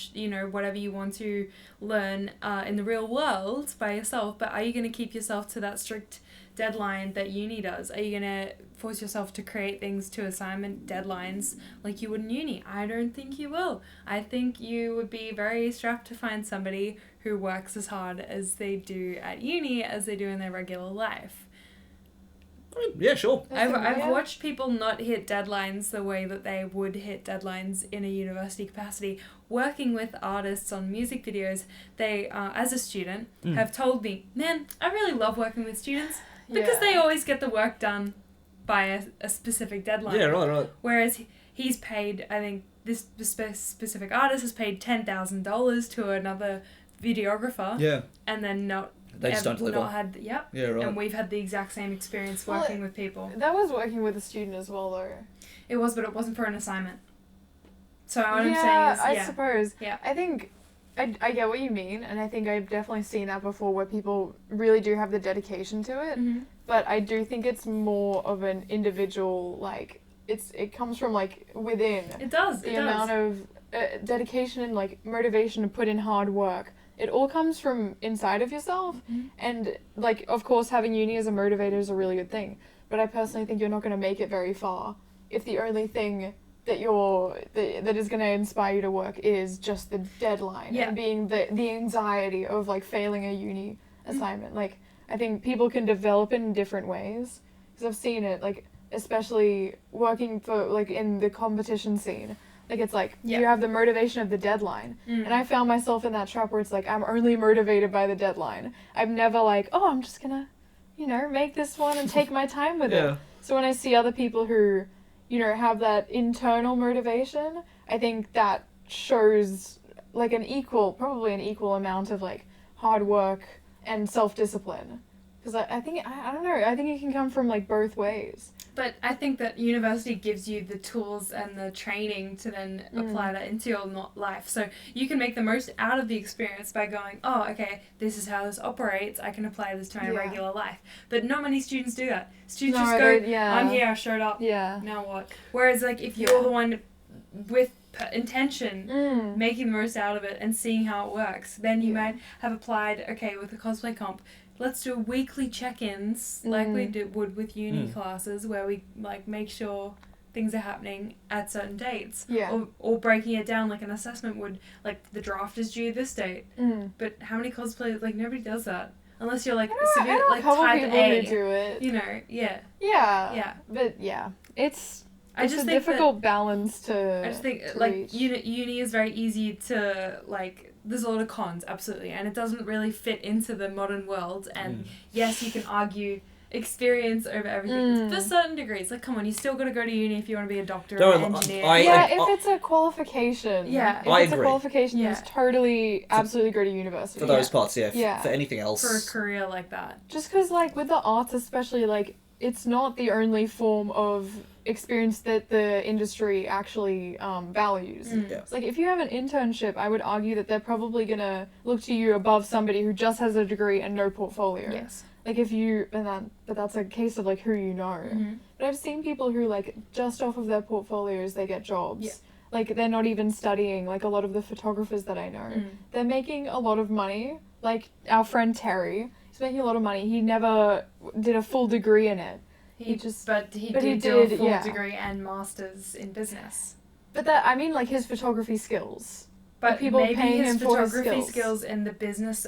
whatever you want to learn in the real world by yourself. But are you going to keep yourself to that strict deadline that uni does? Are you going to force yourself to create things to assignment deadlines like you would in uni? I don't think you will. I think you would be very strapped to find somebody who works as hard as they do at uni as they do in their regular life. Yeah, sure. I've watched people not hit deadlines the way that they would hit deadlines in a university capacity. Working with artists on music videos, they, as a student, have told me, man, I really love working with students because they always get the work done by a specific deadline. Yeah, right. Whereas he's paid, I think this specific artist has paid $10,000 to another videographer. Yeah. And then They just don't deliver. Yeah, right. And we've had the exact same experience working with people. That was working with a student as well, though. It was, but it wasn't for an assignment. So what I'm saying is, I suppose. Yeah. I think I get what you mean, and I think I've definitely seen that before where people really do have the dedication to it. Mm-hmm. But I do think it's more of an individual, like, it comes from, like, within. It does. The amount of dedication and, like, motivation to put in hard work. It all comes from inside of yourself. Mm-hmm. And, like, of course, having uni as a motivator is a really good thing. But I personally think you're not going to make it very far if the only thing that that is going to inspire you to work is just the deadline and being the anxiety of, like, failing a uni assignment. Like, I think people can develop in different ways. Because I've seen it, like, especially working for, like, in the competition scene. Like, it's like, you have the motivation of the deadline. And I found myself in that trap where it's like, I'm only motivated by the deadline. I'm never like, I'm just gonna, make this one and take my time with it. So when I see other people who, have that internal motivation, I think that shows, like, probably an equal amount of, like, hard work and self-discipline. Because I think, I don't know, I think it can come from, like, both ways. But I think that university gives you the tools and the training to then apply that into your life. So you can make the most out of the experience by going, oh, okay, this is how this operates. I can apply this to my regular life. But not many students do that. Students just go, I'm here, I showed up. Yeah. Now what? Whereas, like, if you're the one with intention, making the most out of it and seeing how it works, then you might have applied, okay, with the cosplay comp, let's do weekly check-ins like we would with uni classes where we, like, make sure things are happening at certain dates. Yeah. Or breaking it down like an assessment would, like, the draft is due this date. But how many cosplayers, like, nobody does that. Unless you're, like, severe, like, type A. Who do it. Yeah. But, it's I just a think difficult balance to I just think, to like, reach. uni is very easy to, like, there's a lot of cons, absolutely, and it doesn't really fit into the modern world, and yes, you can argue experience over everything for certain degrees. Like, come on, you still got to go to uni if you want to be a doctor or an engineer. If it's a qualification. Yeah. If it's a qualification, it's totally, absolutely go to university. For those parts, For anything else. For a career like that. Just because, like, with the arts especially, like, it's not the only form of experience that the industry actually values. It's like, if you have an internship, I would argue that they're probably going to look to you above somebody who just has a degree and no portfolio. Yes. Like, but that's a case of, like, who you know. But I've seen people who, like, just off of their portfolios, they get jobs. Yeah. Like, they're not even studying, like, a lot of the photographers that I know. They're making a lot of money. Like, our friend Terry, he's making a lot of money. He never did a full degree in it. He did do a full degree and masters in business. But that, I mean, like, his photography skills. But people maybe paying his him for photography skills and the business,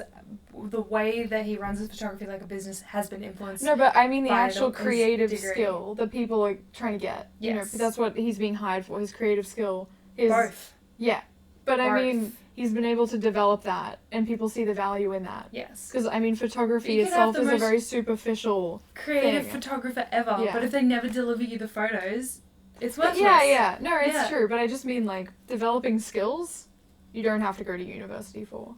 the way that he runs his photography like a business has been influenced. No, but I mean the actual creative skill that people are trying to get. Yes. You know, that's what he's being hired for. His creative skill is both. Yeah, but I mean, he's been able to develop that, and people see the value in that. Yes. Because I mean, photography itself is a very superficial creative photographer ever. Yeah. But if they never deliver you the photos, it's worthless. Yeah. No, it's true. But I just mean, like, developing skills, you don't have to go to university for.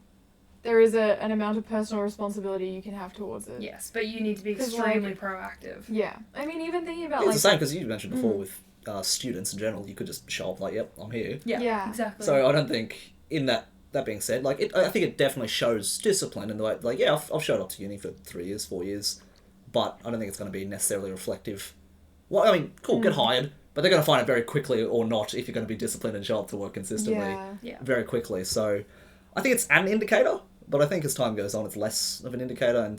There is an amount of personal responsibility you can have towards it. Yes, but you need to be extremely proactive. Yeah. I mean, even thinking about, it's the same, because you mentioned before with students in general, you could just show up like, yep, I'm here. Yeah, exactly. So I don't think, in that being said, like, I think it definitely shows discipline in the way, like, I've showed up to uni for 3 years, 4 years, but I don't think it's going to be necessarily reflective Well, I mean, cool, get hired, but they're going to find it very quickly or not if you're going to be disciplined and show up to work consistently Yeah. very quickly. So I think it's an indicator, but I think as time goes on, it's less of an indicator, and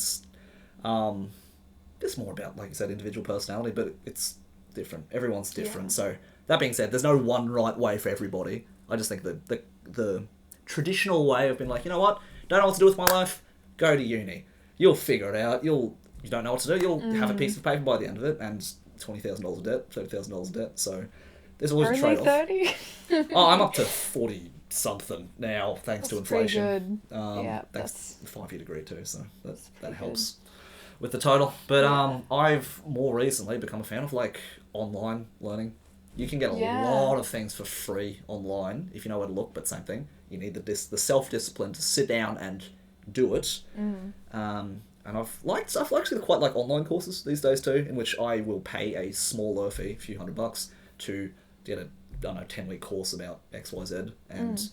it's more about, like you said, individual personality, but it's different. Everyone's different. So that being said, there's no one right way for everybody. I just think that the traditional way of being like, you know what, don't know what to do with my life, go to uni. You'll figure it out. You don't know what to do, you'll have a piece of paper by the end of it, and $20,000 of debt, $30,000 of debt, so there's always a trade-off. 30? Oh, I'm up to 40-something now, thanks to inflation. Pretty good. Yeah, thanks to the 5-year degree too, so that helps with the total. But I've more recently become a fan of, like, online learning. You can get a lot of things for free online if you know where to look, but same thing. You need the self-discipline to sit down and do it. And I've actually quite like online courses these days too, in which I will pay a smaller fee, a few $100, to get a 10-week course about XYZ and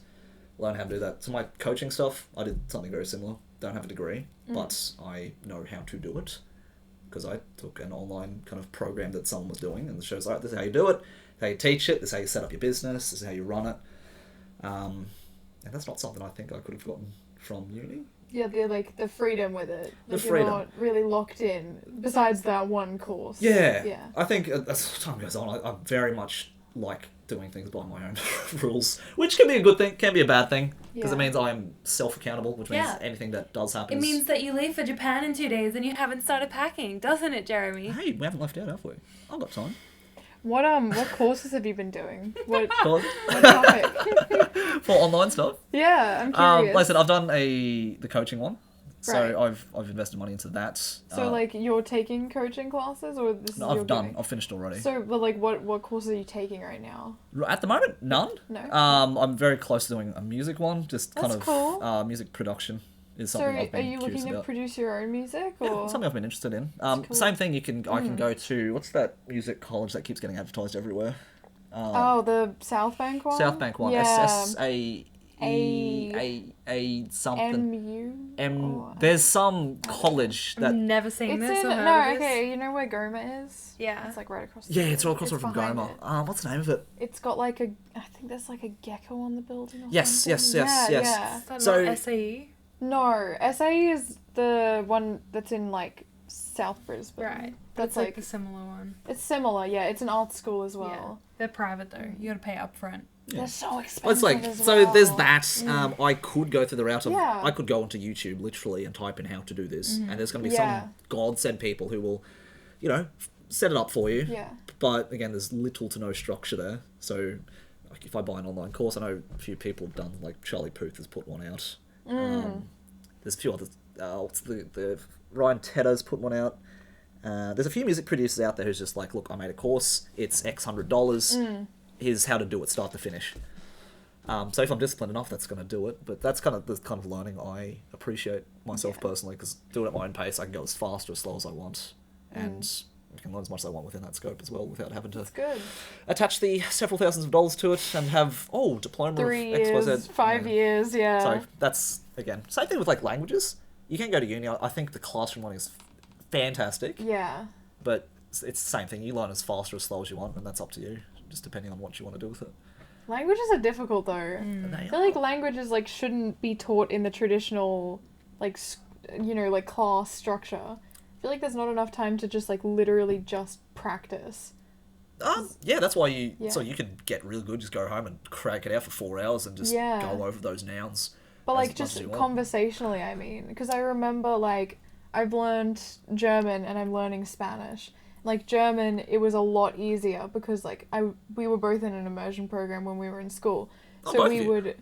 learn how to do that. So my coaching stuff, I did something very similar. Don't have a degree, but I know how to do it because I took an online kind of program that someone was doing, and it shows, all right, this is how you do it, this is how you teach it, this is how you set up your business, this is how you run it. And that's not something I think I could have gotten from uni. Yeah, the freedom with it. The Like, freedom. You're not really locked in, besides that one course. Yeah. I think as time goes on, I very much like doing things by my own rules, which can be a good thing, can be a bad thing, because it means I'm self-accountable, which means anything that does happen It means that you leave for Japan in 2 days and you haven't started packing, doesn't it, Jeremy? Hey, we haven't left out, have we? I've got time. What courses have you been doing? What What? topic? For online stuff? Yeah, I'm curious. Like I said, I've done the coaching one, so Right. I've invested money into that. So like you're taking coaching classes, or this No, is your I've done. giving? I've finished already. So, but like, what courses are you taking right now? At the moment, none. No. I'm very close to doing a music one, just kind That's of cool. Music production is So, something I've are been you curious looking to about. produce your own music, Yeah, or something I've been interested in. cool. Same thing. I can go to, what's that music college that keeps getting advertised everywhere? the South Bank one? South Bank one. Yeah. SSAE something. MU. There's some college that. I've never seen It's this in or heard of this. okay. You know where Goma is? Yeah. It's like right across. The Yeah, street. it's all across the road from behind Goma. it. What's the name of it? It's got like I think there's like a gecko on the building. Or Yes, something. yes. Yeah. Is that So- not SAE? No, SAE is the one that's in like South Brisbane. Right. That's like like the similar one. it's similar. Yeah, it's an art school as well. Yeah. They're private though. You gotta pay up front. They're so expensive. Well, it's like as so. well. There's that. I could go through the route of Yeah. I could go onto YouTube literally and type in how to do this, and there's going to be Yeah. some godsend people who will, set it up for you. Yeah. But again, there's little to no structure there. So, like if I buy an online course, I know a few people have done. Like Charlie Puth has put one out. There's a few others. What's the Ryan Tedder's put one out. There's a few music producers out there who's just like, look, I made a course. It's X $100. Here's how to do it, start to finish. So if I'm disciplined enough, that's going to do it. But that's kind of the kind of learning I appreciate myself personally, because doing it at my own pace, I can go as fast or as slow as I want, and I can learn as much as I want within that scope as well, without having to It's good. attach the several thousands of dollars to it and have diploma 3 of XYZ. years, 5 years. Yeah. So that's again same thing with like languages. You can go to uni. I think the classroom one is fantastic, Yeah. but it's the same thing. You learn as fast or as slow as you want, and that's up to you, just depending on what you want to do with it. Languages are difficult though. And I feel like languages like shouldn't be taught in the traditional like like class structure. I feel like there's not enough time to just like literally just practice. Yeah, that's why you. Yeah. So you can get really good. Just go home and crack it out for 4 hours and just Yeah. go over those nouns. But as like much just as you want. conversationally, I mean, because I remember like I've learned German and I'm learning Spanish. Like German, it was a lot easier because like we were both in an immersion program when we were in school, Oh, so both we of you? would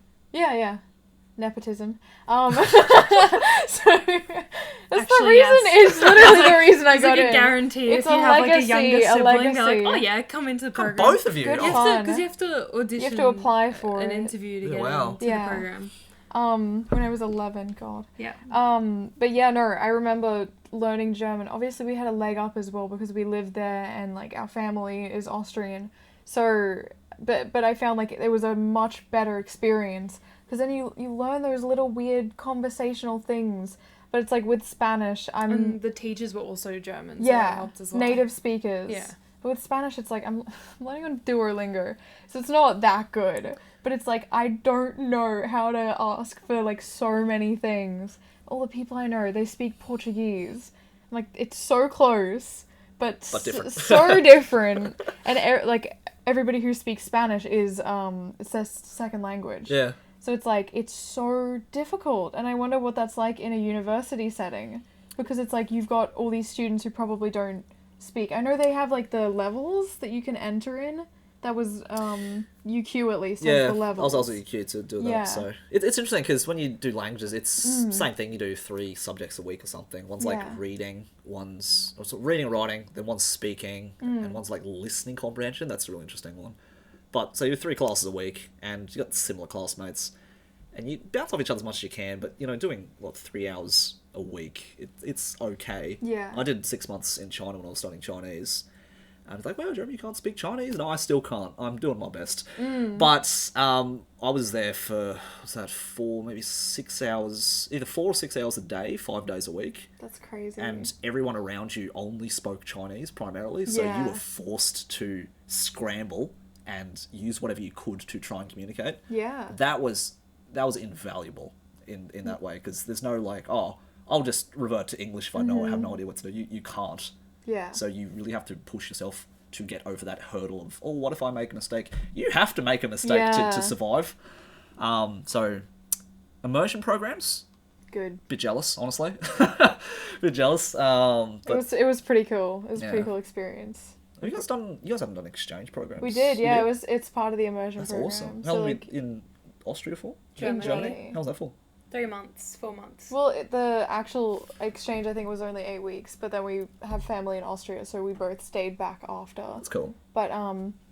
nepotism. So that's the Actually, reason. yes. It's literally the reason I It's got like a in. guarantee It's if you a have like a legacy, younger a sibling, they're like, legacy. oh yeah, come into the Come program. both of you. Good You Oh, have to, fun. because you have to audition. You have to apply for an it. interview to Yeah, get wow. into Yeah. the program. When I was 11, God. Yeah. But yeah, no, I remember learning German. Obviously, we had a leg up as well because we lived there and like our family is Austrian. So, but I found like it was a much better experience because then you learn those little weird conversational things. But it's like with Spanish, And the teachers were also German, so that yeah, helped as well. native speakers. Yeah. But with Spanish, it's like I'm learning on Duolingo, so it's not that good. But it's like I don't know how to ask for like so many things. All the people I know, they speak Portuguese. Like it's so close, but different. so different. And like everybody who speaks Spanish is it's their second language. Yeah. So it's like it's so difficult, and I wonder what that's like in a university setting, because it's like you've got all these students who probably don't speak. I know they have like the levels that you can enter in. That was UQ at least. Yeah, the levels. I was also UQ to do that. Yeah. So it's interesting because when you do languages, it's same thing. You do 3 subjects a week or something. One's like Yeah. reading, one's reading and writing, then one's speaking, and one's like listening comprehension. That's a really interesting one. But so you do 3 classes a week, and you got similar classmates, and you bounce off each other as much as you can. But doing 3 hours a week, it's okay. Yeah. I did 6 months in China when I was studying Chinese. And it's like, well, Jeremy, you can't speak Chinese? No, I still can't. I'm doing my best. But I was there for, 6 hours, either 4 or 6 hours a day, 5 days a week. That's crazy. And everyone around you only spoke Chinese primarily. So you were forced to scramble and use whatever you could to try and communicate. Yeah. That was invaluable in that way, because there's no like, oh, I'll just revert to English if I have no idea what to do. You can't. Yeah. So you really have to push yourself to get over that hurdle of, oh, what if I make a mistake? You have to make a mistake to survive. So immersion programs, Good. bit jealous, honestly. Bit jealous. But It was pretty cool. It was a Yeah. pretty cool experience. have you guys haven't done exchange programs? We did, You yeah. did? It's part of the immersion That's program. awesome. So How long like, were you in Austria for? Germany. How was that for? 3 months, 4 months. well, the actual exchange I think was only 8 weeks, but then we have family in Austria, so we both stayed back after. That's cool. But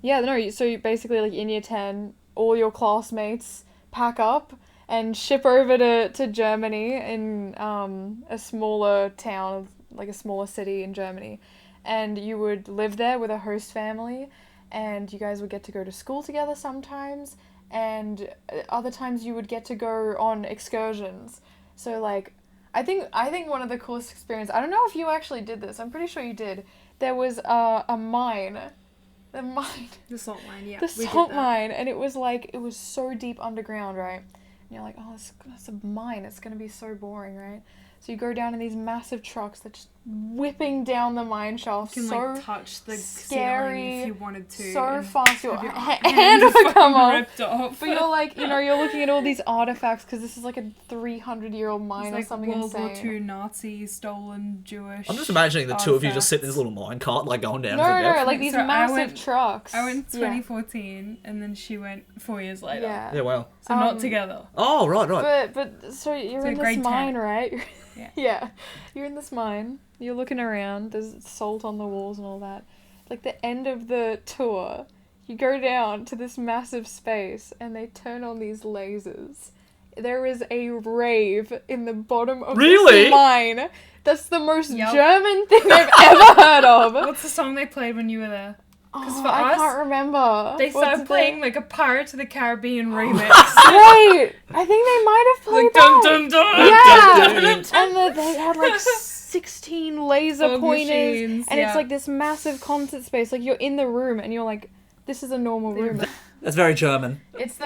yeah, no. So you basically like in year 10, all your classmates pack up and ship over to Germany in a smaller town, like a smaller city in Germany, and you would live there with a host family, and you guys would get to go to school together sometimes, and other times you would get to go on excursions. So like, I think one of the coolest experiences. I don't know if you actually did this. I'm pretty sure you did. There was a mine. The mine. The salt mine, yeah. The we did salt that. mine, and it was so deep underground, right? And you're like, oh, that's a mine. It's gonna be so boring, right? So you go down in these massive trucks that just whipping down the mine shaft. You can so like touch the scary, ceiling if you wanted to. so and fast your have your hand would fucking come off. ripped off. But you're like, you're looking at all these artifacts because this is like a 300-year-old mine It's or like something World War insane. II Nazi stolen Jewish. I'm just imagining the two of you just sitting in this artifacts. little mine cart, like going down. No, like these So I massive went- trucks. I went Yeah. 2014, and then she went 4 years later. Yeah. Yeah, wow. So not together. Oh, right. But so you're So in this grade 10. mine, right? Yeah. Yeah. You're in this mine. You're looking around. There's salt on the walls and all that. Like the end of the tour, you go down to this massive space and they turn on these lasers. There is a rave in the bottom of Really? this mine. That's the most Yep. German thing I've ever heard of. What's the song they played when you were there? Oh, for I us, can't remember. They What's started the- playing like a Pirates of the Caribbean remix. Wait, I think they might have played like that. dun dun dun. Yeah, dun, dun, and they had like 16 laser Fog pointers, machines, and yeah. it's like this massive concert space. Like you're in the room, and you're like, this is a normal room. That's very German. It's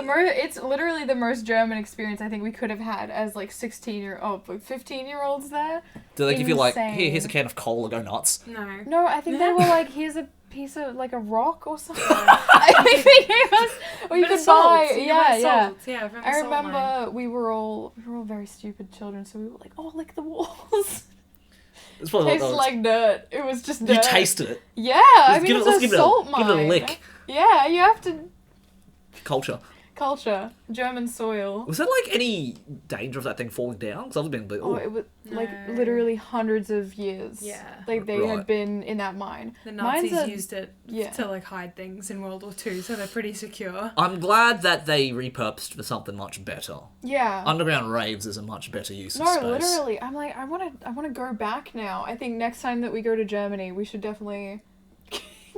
literally the most German experience I think we could have had as like 15-year-olds there. Do they give you like, Insane. here's a can of cola, go nuts? No. No, I think they were like, here's a piece of like a rock or something. I think they gave us, or you Bit of could salt. buy, You yeah, buy yeah. salt. Yeah, from the I salt mine. remember we were all very stupid children, so we were like, oh, lick the walls. It's probably Tastes like dirt. It was just you dirt. tasted it. Yeah, I mean, let's it's give a salt mine. Give it a lick. Yeah, you have to. Culture. Culture. German soil. Was there like any danger of that thing falling down? Because I've been like, Oh, oh, it was like No. literally hundreds of years. Yeah. Like they Right. had been in that mine. The Mine's Nazis a- used it yeah. to like hide things in World War II, so they're pretty secure. I'm glad that they repurposed for something much better. Yeah. Underground raves is a much better use of No, space. literally. I'm like, I wanna go back now. I think next time that we go to Germany, we should definitely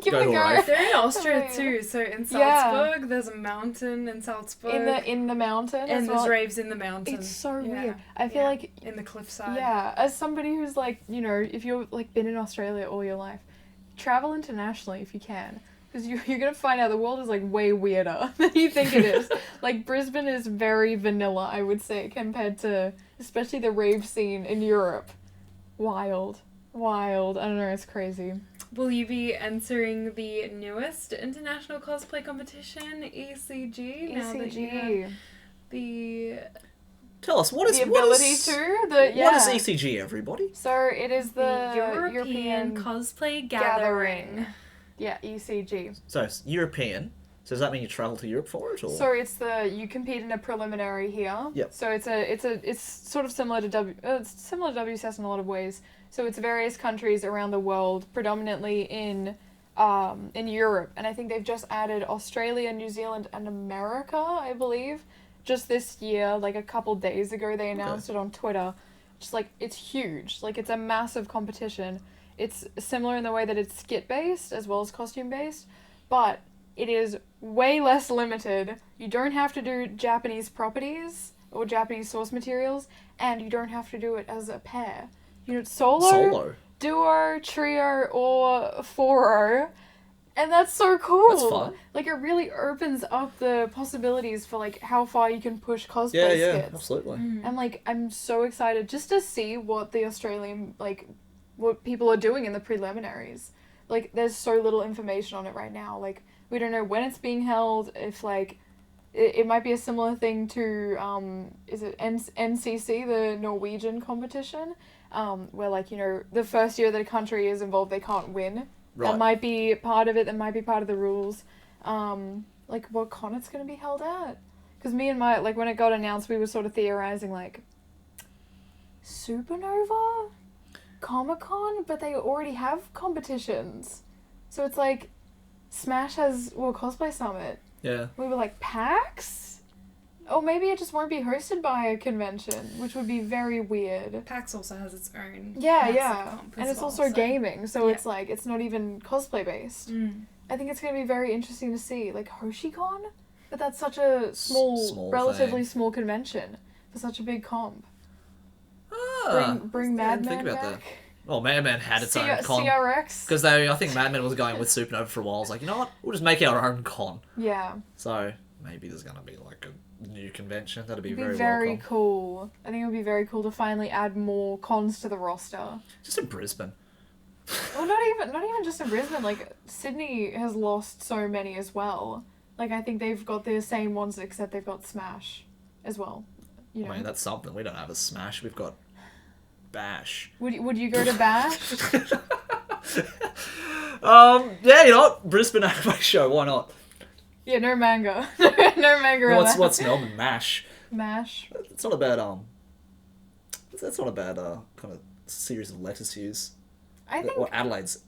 give Go it a to a go. rave. They're in Austria Right. too, so in Yeah. Salzburg, there's a mountain in Salzburg. In the mountain. and as there's well. raves in the mountain. It's so Yeah. weird. I feel Yeah. like in the cliffside. yeah, as somebody who's like, if you've like been in Australia all your life, travel internationally if you can. Because you're going to find out the world is, like, way weirder than you think it is. Like, Brisbane is very vanilla, I would say, compared to, especially the rave scene in Europe. Wild. I don't know, it's crazy. Will you be entering the newest international cosplay competition, ECG? Now that you have the... Tell us, what is What is ECG, everybody? So, it is the European Cosplay Gathering. Yeah, ECG. So, it's European. So does that mean you travel to Europe for it, or? So you compete in a preliminary here. Yep. So it's sort of similar to WCS in a lot of ways. So it's various countries around the world, predominantly in Europe, and I think they've just added Australia, New Zealand, and America, I believe, just this year. Like a couple days ago, they announced it on Twitter. Just like it's huge. Like it's a massive competition. It's similar in the way that it's skit-based as well as costume-based, but it is way less limited. You don't have to do Japanese properties or Japanese source materials, and you don't have to do it as a pair. You do it solo, duo, trio, or four, and that's so cool. That's fun. Like, it really opens up the possibilities for, like, how far you can push cosplay skits. Yeah, absolutely. And, like, I'm so excited just to see what the Australian, like, what people are doing in the preliminaries. Like, there's so little information on it right now. Like, we don't know when it's being held, if, like, it might be a similar thing to, is it NCC, the Norwegian competition, where, like, you know, the first year that a country is involved, they can't win. Right. That might be part of it, that might be part of the rules. Like, what con it's going to be held at? Because me and my, like, when it got announced, we were sort of theorizing, like, Supernova? Comic-Con? But they already have competitions. So it's like, Smash has World Cosplay Summit. Yeah. We were like, PAX? Or maybe it just won't be hosted by a convention, which would be very weird. PAX also has its own. Yeah. And it's also gaming, so yeah. It's like, it's not even cosplay based. I think it's going to be very interesting to see. Like, HoshiCon? But that's such a small relatively thing. Small convention for such a big comp. Bring Mad Men back. That. Well, Mad Men had its own con. CRX. Because I think Mad Men was going with Supernova for a while. I was like, you know what? We'll just make our own con. Yeah. So maybe there's going to be like a new convention. That'd be It'd very welcome. Cool. I think it would be very cool to finally add more cons to the roster. Just in Brisbane. Well, not even just in Brisbane. Like, Sydney has lost so many as well. Like, I think they've got the same ones, except they've got Smash as well. You know? I mean, that's something. We don't have a Smash. We've got Bash. Would you go to Bash? Yeah, you know what? Brisbane Anime Show, why not? Yeah, no manga. No manga. What's Melbourne? Mash. It's not a bad that's not a bad kind of series of letters to use. I think Adelaide's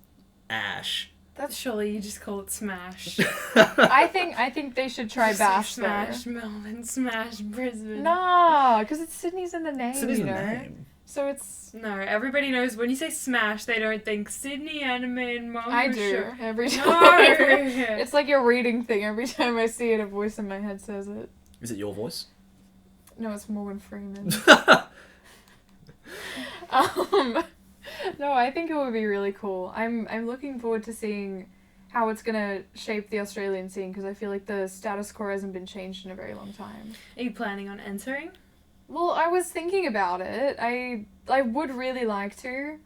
Ash. That's surely you just call it Smash. I think they should try Bash. Smash Melbourne, Smash Brisbane. Nah, because it's Sydney's in the name. Sydney's you know? in the name. So it's... No, everybody knows when you say Smash, they don't think Sydney Anime and Manga. I do. Every time. No. It's like a reading thing. Every time I see it, a voice in my head says it. Is it your voice? No, it's Morgan Freeman. No, I think it would be really cool. I'm looking forward to seeing how it's gonna shape the Australian scene, because I feel like the status quo hasn't been changed in a very long time. Are you planning on entering? Well, I was thinking about it. I would really like to,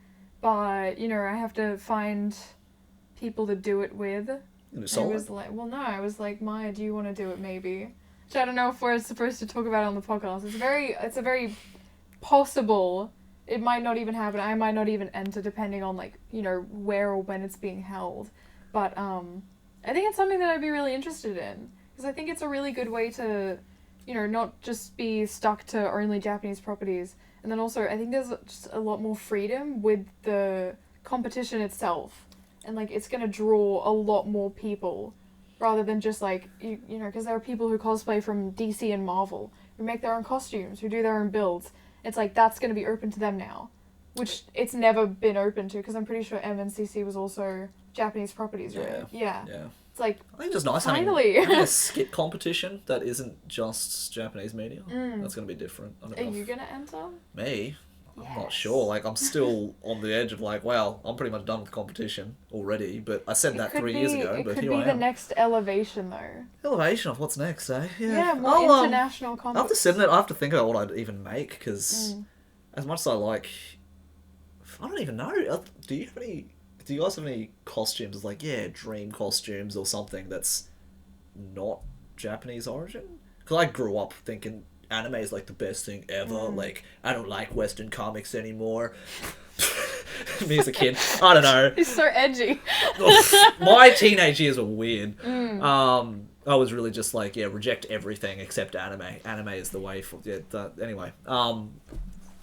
but, you know, I have to find people to do it with. I was like, Maya, do you want to do it maybe? Which I don't know if we're supposed to talk about it on the podcast. It's a very possible... It might not even happen. I might not even enter, depending on, like, you know, where or when it's being held. But I think it's something that I'd be really interested in, because I think it's a really good way to, you know, not just be stuck to only Japanese properties. And then also, I think there's just a lot more freedom with the competition itself. And, like, it's going to draw a lot more people, rather than just, like, you know, because there are people who cosplay from DC and Marvel, who make their own costumes, who do their own builds. It's like, that's going to be open to them now, which it's never been open to, because I'm pretty sure MNCC was also Japanese properties, right? Yeah. It's like, I think it's just nice having a skit competition that isn't just Japanese media. That's going to be different. Are you going to enter? Me? I'm not Yes. sure. Like, I'm still on the edge of like, wow, I'm pretty much done with competition already. But I said that 3 years ago, It but could here be I the am. next elevation, though. Elevation of what's next, eh? Yeah, more I'll, international I have to combos. sit in it. I have to think about what I'd even make, because Mm. as much as I like, I don't even know. Do you have any? Do you guys have any costumes? Like, yeah, dream costumes or something that's not Japanese origin? Because I grew up thinking anime is like the best thing ever. Like, I don't like Western comics anymore. Me as a kid, I don't know. He's so edgy. My teenage years were weird. I was really just like, yeah, reject everything except anime. Anime is the way for anyway.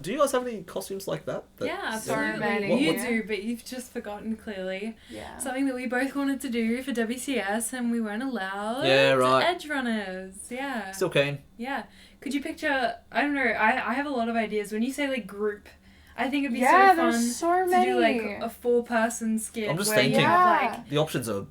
Do you guys have any costumes like that? Yeah, absolutely. many. You What- do, but you've just forgotten clearly. Yeah. Something that we both wanted to do for WCS and we weren't allowed. Yeah, right. Edge runners. Yeah. Still keen. Yeah. Could you picture, I don't know, I have a lot of ideas. When you say like group, I think it'd be Yeah, so fun there's so to many. do like a 4-person skit I'm just where thinking. you have Yeah. like The options are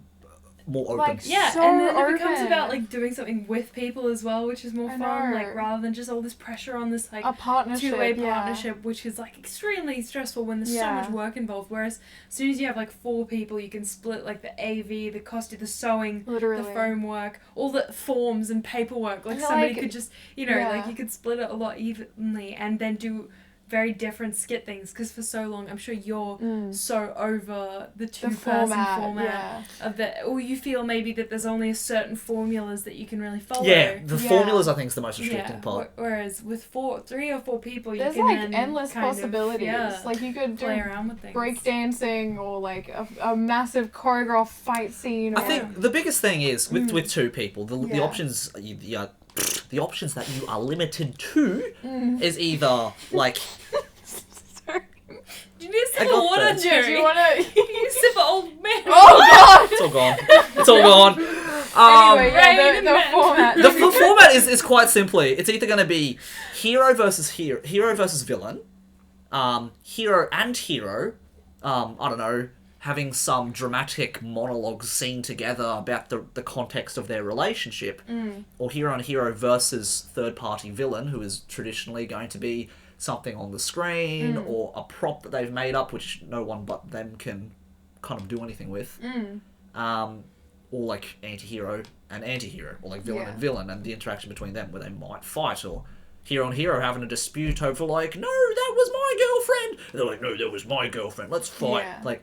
more open. Like, yeah, So and then it becomes open. about like doing something with people as well, which is more I fun. know. Like rather than just all this pressure on this like A partnership. two-way yeah. partnership, which is like extremely stressful when there's so Yeah. much work involved. Whereas as soon as you have like 4 people, you can split like the AV, the costume, the sewing, Literally. the foam work, all the forms and paperwork. Like And, somebody like, could just, you know, like yeah. you could split it a lot evenly and then do very different skit things. Because for so long, I'm sure you're so over the The two-person format. format Yeah. of the, or you feel maybe that there's only a certain formulas that you can really follow. Yeah, the Yeah. formulas I think is the most restricting part. Whereas with 3 or 4 people, you There's can like then endless kind of, possibilities. yeah, Like you could play do around with things. breakdancing or like a massive choreographed fight scene. Or, I think the biggest thing is with 2 people, the Yeah. options the options that you are limited to is either like Sorry. Do you need a I sip of got water, that. Do Jerry? you wanna? You sip of old man. Oh god! it's all gone. It's all gone. Anyway, yeah, Rain the Man. format. The format is quite simply, it's either going to be hero versus villain, hero and hero, I don't know, having some dramatic monologue scene together about the context of their relationship, or hero and hero versus third-party villain, who is traditionally going to be something on the screen, or a prop that they've made up, which no one but them can kind of do anything with. Or like anti-hero and anti-hero, or like villain Yeah. and villain, and the interaction between them where they might fight, or hero and hero having a dispute over like, no, that was my girlfriend. And they're like, no, that was my girlfriend. Let's fight. Yeah. Like,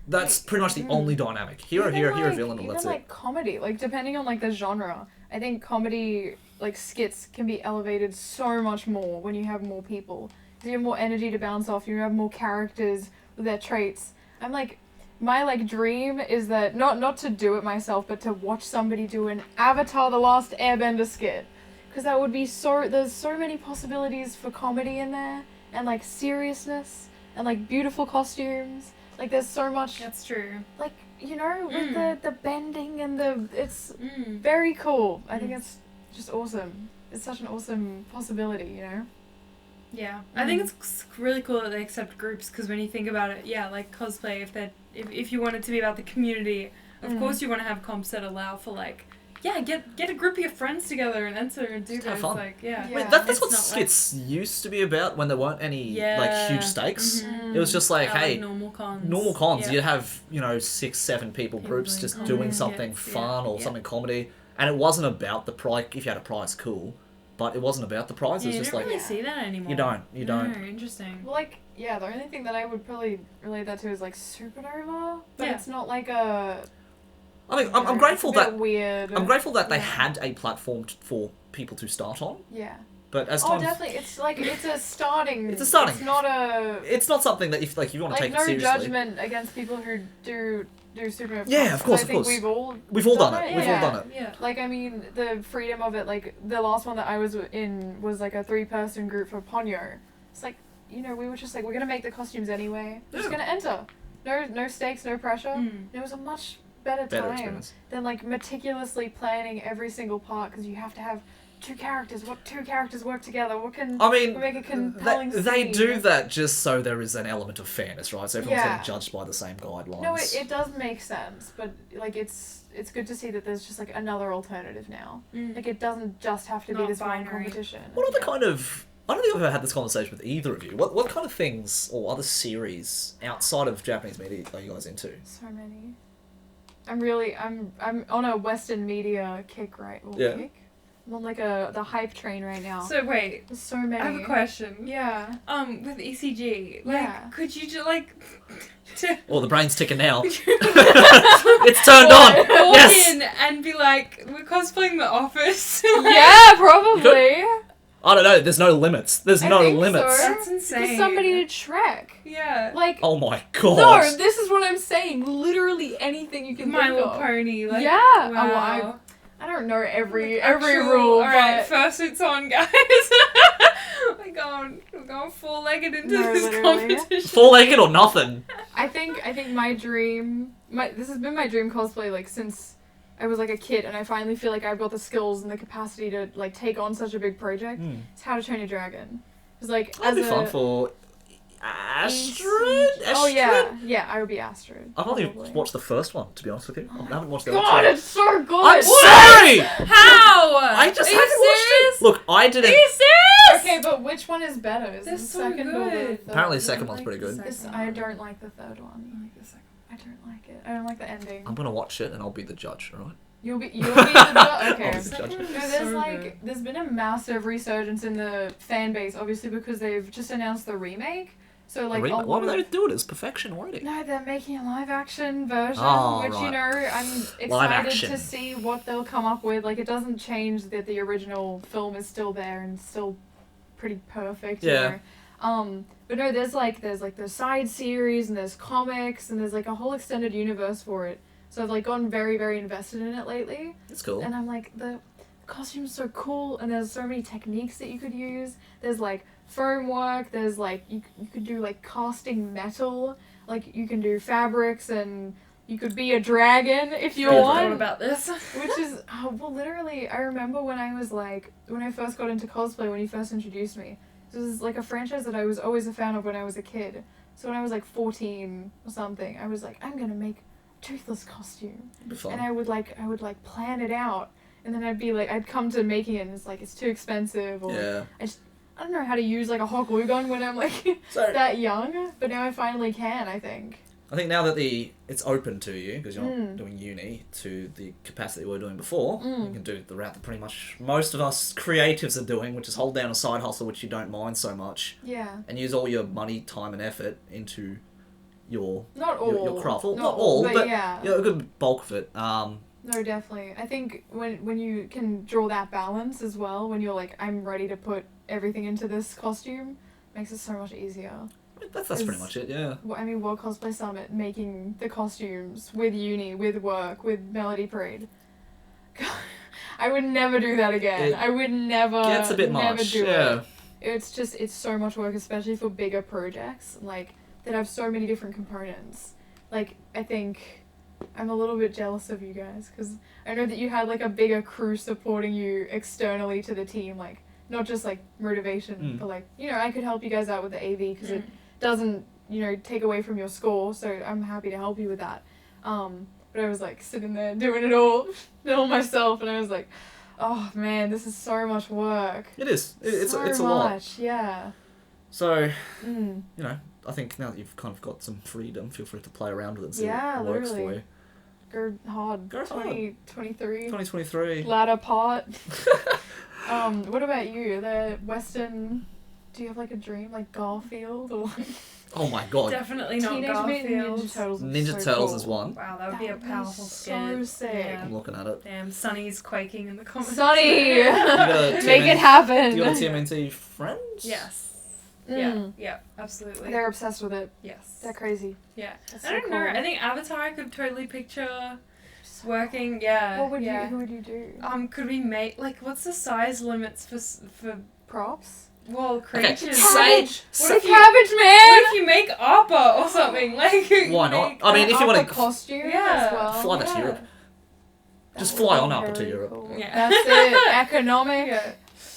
that's pretty much the only dynamic. Hero, Even, hero, like, hero, villain, even and that's like it. comedy, like depending on like the genre, I think comedy like skits can be elevated so much more when you have more people. You have more energy to bounce off. You have more characters with their traits. I'm like, my like dream is that not to do it myself, but to watch somebody do an Avatar: The Last Airbender skit, because that would be there's so many possibilities for comedy in there, and like seriousness, and like beautiful costumes. Like there's so much. That's true. Like, you know, with the bending and it's Mm. very cool. I think it's just awesome. It's such an awesome possibility, you know? Yeah, I think it's really cool that they accept groups, because when you think about it, yeah, like cosplay, if you want it to be about the community, of course you want to have comps that allow for like, yeah, get a group of your friends together and enter and do Just have this, fun. like, yeah. Yeah. Wait, that's It's what not skits used to be about when there weren't any like huge stakes. Mhm. It was just like, Yeah, hey, normal cons. normal cons. Yeah. You'd have 6, 7 people groups doing just comedy doing something skits, fun or yeah. something comedy, and it wasn't about the prize. If you had a prize, cool, but it wasn't about the prize. Yeah, it you was just don't like really see that anymore. you don't. No, interesting. Well, like, yeah, the only thing that I would probably relate that to is like Supernova, but Yeah. it's not like a. I mean, you I'm know, grateful it's a bit that weird. I'm grateful that they Yeah. had a platform for people to start on. Yeah. But as Oh, time, definitely. It's like it's a starting. It's a starting. It's not a. it's not something that if you want to Like take no it seriously. judgment against people who do Supernova. Yeah, of course, I of think course. We've all done it. We've all yeah. done it. Yeah. Like, I mean, the freedom of it, like, the last one that I was in was, like, a 3-person group for Ponyo. It's like, you know, we were just like, we're gonna make the costumes anyway. We're just Yeah. gonna enter. No stakes, no pressure. Mm. And it was a much better Better time experience. than, like, meticulously planning every single part, because you have to have 2 characters. What 2 characters work together? What can I mean, make a compelling they scene? do that just so there is an element of fairness, right? So everyone's Yeah. getting judged by the same guidelines. No, it does make sense, but, like, it's good to see that there's just, like, another alternative now. Mm. Like, it doesn't just have to be Not this one binary. competition. What other Yeah. kind of I don't think I've ever had this conversation with either of you. What kind of things or other series outside of Japanese media are you guys into? So many. I'm on a Western media kick Yeah. kick. I'm on like the hype train right now. So wait, There's so many. I have a question. Yeah. With ECG, like, Yeah. could you just like Oh, the brain's ticking now. It's turned on. walk Yes. in and be like, we're cosplaying The Office? Yeah, probably. I don't know. There's no limits. There's I no think limits. so. That's insane. Because somebody did Shrek. Yeah. Like, Oh my god. no, this is what I'm saying. Literally anything you can My think Little of. Pony. Like, Yeah. Wow. Oh, well, I don't know every Actual- rule, Alright, but fursuits on, guys. we're going full-legged into No, this literally. competition. Full-legged or nothing. I think my dream, this has been my dream cosplay like since I was like a kid, and I finally feel like I've got the skills and the capacity to like take on such a big project. It's How to Train a Dragon. It's like That'd as be a fun for Astrid. Oh yeah, I would be Astrid. I've only probably. watched the first one, to be honest with you. I haven't watched the God, other it's so good. two. I'm sorry! How? I just Are you haven't watched serious? it. Look, I Are didn't... you serious? Okay, but which one is better? Is They're it the so second or the good. third? Apparently the I second don't one's like pretty the good. second This, I don't like the third one. I like the second. I don't like it. I don't like the ending. I'm gonna watch it and I'll be the judge, alright? You'll be the okay. I'll be the judge. No, there's So like good. there's been a massive resurgence in the fan base, obviously because they've just announced the remake. So like a Why lot would they of do it? It's perfection already. no, they're making a live action version, Oh, which you right. know I'm Live excited action. to see what they'll come up with. Like it doesn't change that the original film is still there and still pretty perfect. Yeah. You know? But no, there's the side series and there's comics and there's like a whole extended universe for it. So I've like gotten very, very invested in it lately. It's cool. And I'm like, the costume's so cool, and there's so many techniques that you could use. There's like foam work, there's like, you could do like casting metal, like you can do fabrics, and you could be a dragon if you Yeah. Thought want. about this. Which is, well, literally, I remember when I first got into cosplay, when you first introduced me. This was like a franchise that I was always a fan of when I was a kid. So when I was like 14 or something, I was like, I'm gonna make a Toothless costume. It'd be fun. And I would plan it out, and then I'd come to making it, and it's like it's too expensive, or Yeah. I don't know how to use like a hot glue gun when I'm like So, that young, but now I finally can. I think. I think now that it's open to you, because you're not Mm. doing uni to the capacity we were doing before, Mm. you can do the route that pretty much most of us creatives are doing, which is hold down a side hustle which you don't mind so much, Yeah. and use all your money, time and effort into your Not all. your craft. Well, Not all, but yeah. a good bulk of it. No, definitely. I think when you can draw that balance as well, when you're like, I'm ready to put everything into this costume, makes it so much easier. That's pretty much it, yeah. I mean, World Cosplay Summit, making the costumes with uni, with work, with Melody Parade. I would never do that again. It I would never. Gets a bit never much, do yeah. it. It's so much work, especially for bigger projects, like, that have so many different components. Like, I think I'm a little bit jealous of you guys, because I know that you had, like, a bigger crew supporting you externally to the team, like, not just, like, motivation, but, like, you know, I could help you guys out with the AV, because it doesn't, you know, take away from your score, so I'm happy to help you with that. But I was, like, sitting there doing it all myself, and I was like, oh, man, this is so much work. It is. It's so a lot. much, yeah. So, Mm. you know, I think now that you've kind of got some freedom, feel free to play around with it and see Yeah, what works for literally. you. Go hard. Go hard. 2023. 2023. Ladder part. What about you? The Western... Do you have, like, a dream? Like, Garfield? Or, like... Oh my god. Definitely not Teenage Mutant Ninja Garfield. Turtles. would be Ninja so Turtles cool. is one. Wow, that would be a powerful so skit. sick. Yeah. I'm looking at it. Damn, Sunny's quaking in the comments. Sunny! got a Make TMN it happen! Do you got a TMNT friends? Yes. Mm. Yeah, absolutely. They're obsessed with it. Yes. They're crazy. Yeah. That's I so don't know. cool. I think Avatar I could totally picture So working. Yeah. What would yeah. you? Who would you do? Could we make like what's the size limits for Props. well Okay, creatures? Sage. What The if you- Cabbage What Man. if you make Appa or something? Like Why not? make- I mean, if you want Upper to costume Yeah. as well. fly that to yeah. Europe. That Just would fly be on Upper to very Europe. cool. Yeah. That's it. Economic. Yeah.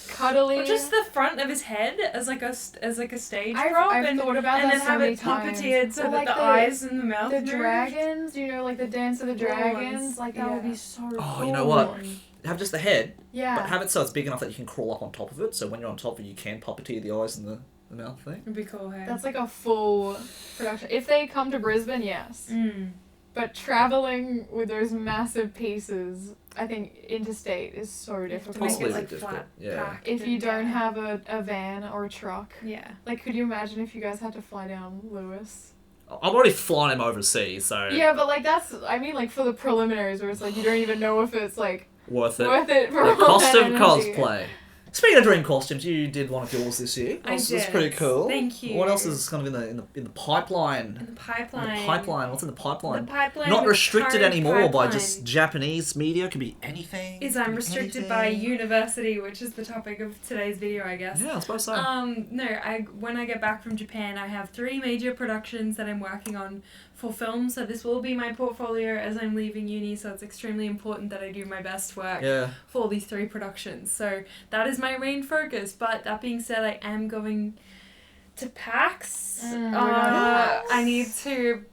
Cuddly. Or just the front of his head as like a stage I've prop, I've and thought about and that then so have many it times. puppeteered so Or that like the eyes and the mouth the moved. dragons, you know, like the Dance of the Dragons, ones. like that would Yeah. be so Oh, cool. you know what? have just the head, Yeah. but have it so it's big enough that you can crawl up on top of it. So when you're on top of it, you can puppeteer the eyes and the mouth thing. It'd be cool, hey? That's like a full production. If they come to Brisbane, yes. Mm. But traveling with those massive pieces, I think interstate is so To difficult. make Possibly it like difficult, flat yeah. packed If you and- don't have a van or a truck. Yeah. Like, could you imagine if you guys had to fly down Lewis? I'm already flying him overseas, so Yeah, but like that's, I mean, like for the preliminaries where it's like you don't even know if it's like worth it. worth it for The all cost that of energy. cosplay. Speaking of dream costumes, you did one of yours this year. I That's did. pretty cool. Thank you. What else is kind of in the pipeline? In the pipeline. In the pipeline. What's in the The pipeline? pipeline. Not the restricted current anymore by pipeline just Japanese media. It could be anything. Is Could I'm be restricted by anything. university, which is the topic of today's video, I guess. Yeah, I suppose so. No, when I get back from Japan, I have 3 major productions that I'm working on for film, so this will be my portfolio as I'm leaving uni, so it's extremely important that I do my best work Yeah. for these 3 productions. So that is my main focus, but that being said, I am going to PAX. I need to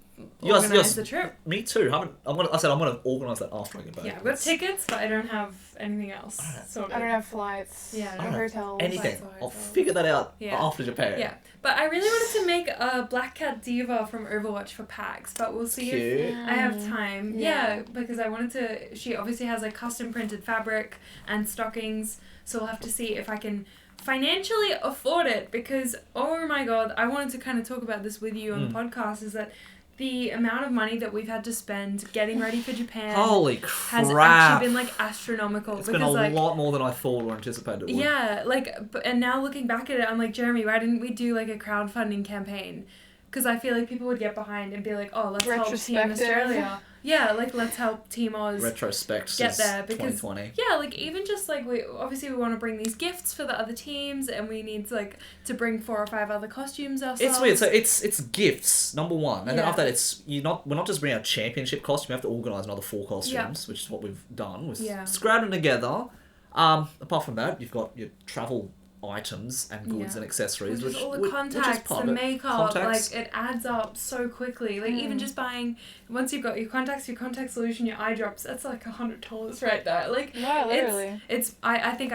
organize Yes. the trip. Me too. I said I'm gonna organise that after I get back. Yeah, I've got tickets, but I don't have anything else. So I don't have flights. Yeah, no I don't have hotels. anything. Flights, I'll hotels. figure that out Yeah. after Japan. Yeah, but I really wanted to make a Black Cat Diva from Overwatch for PAX, but we'll see if Cute. I have time. Yeah. Yeah, because I wanted to. She obviously has like custom printed fabric and stockings, so we'll have to see if I can financially afford it. Because oh my god, I wanted to kind of talk about this with you on the podcast. Is that the amount of money that we've had to spend getting ready for Japan Holy has crap! actually been like astronomical. It's because been a like lot more than I thought or anticipated it would. yeah, like, and now looking back at it, I'm like, Jeremy, why didn't we do like a crowdfunding campaign? Because I feel like people would get behind and be like, oh, let's help Team Retrospective. Australia. Yeah, like let's help Team Oz Retrospect get is there because 2020. yeah, like even just like we want to bring these gifts for the other teams, and we need like to bring 4 or 5 other costumes ourselves. It's weird. So it's gifts number one, and then Yeah. after that, we're not just bringing a championship costume. We have to organise another 4 costumes, which is what we've done. We've scrapped them together. Apart from that, you've got your travel items and goods and accessories, Which is all the which is contacts, part the of it. makeup, Contacts. like it adds up so quickly. Like even just buying, once you've got your contacts, your contact solution, your eye drops, that's like $100 right there. Like No, literally. I think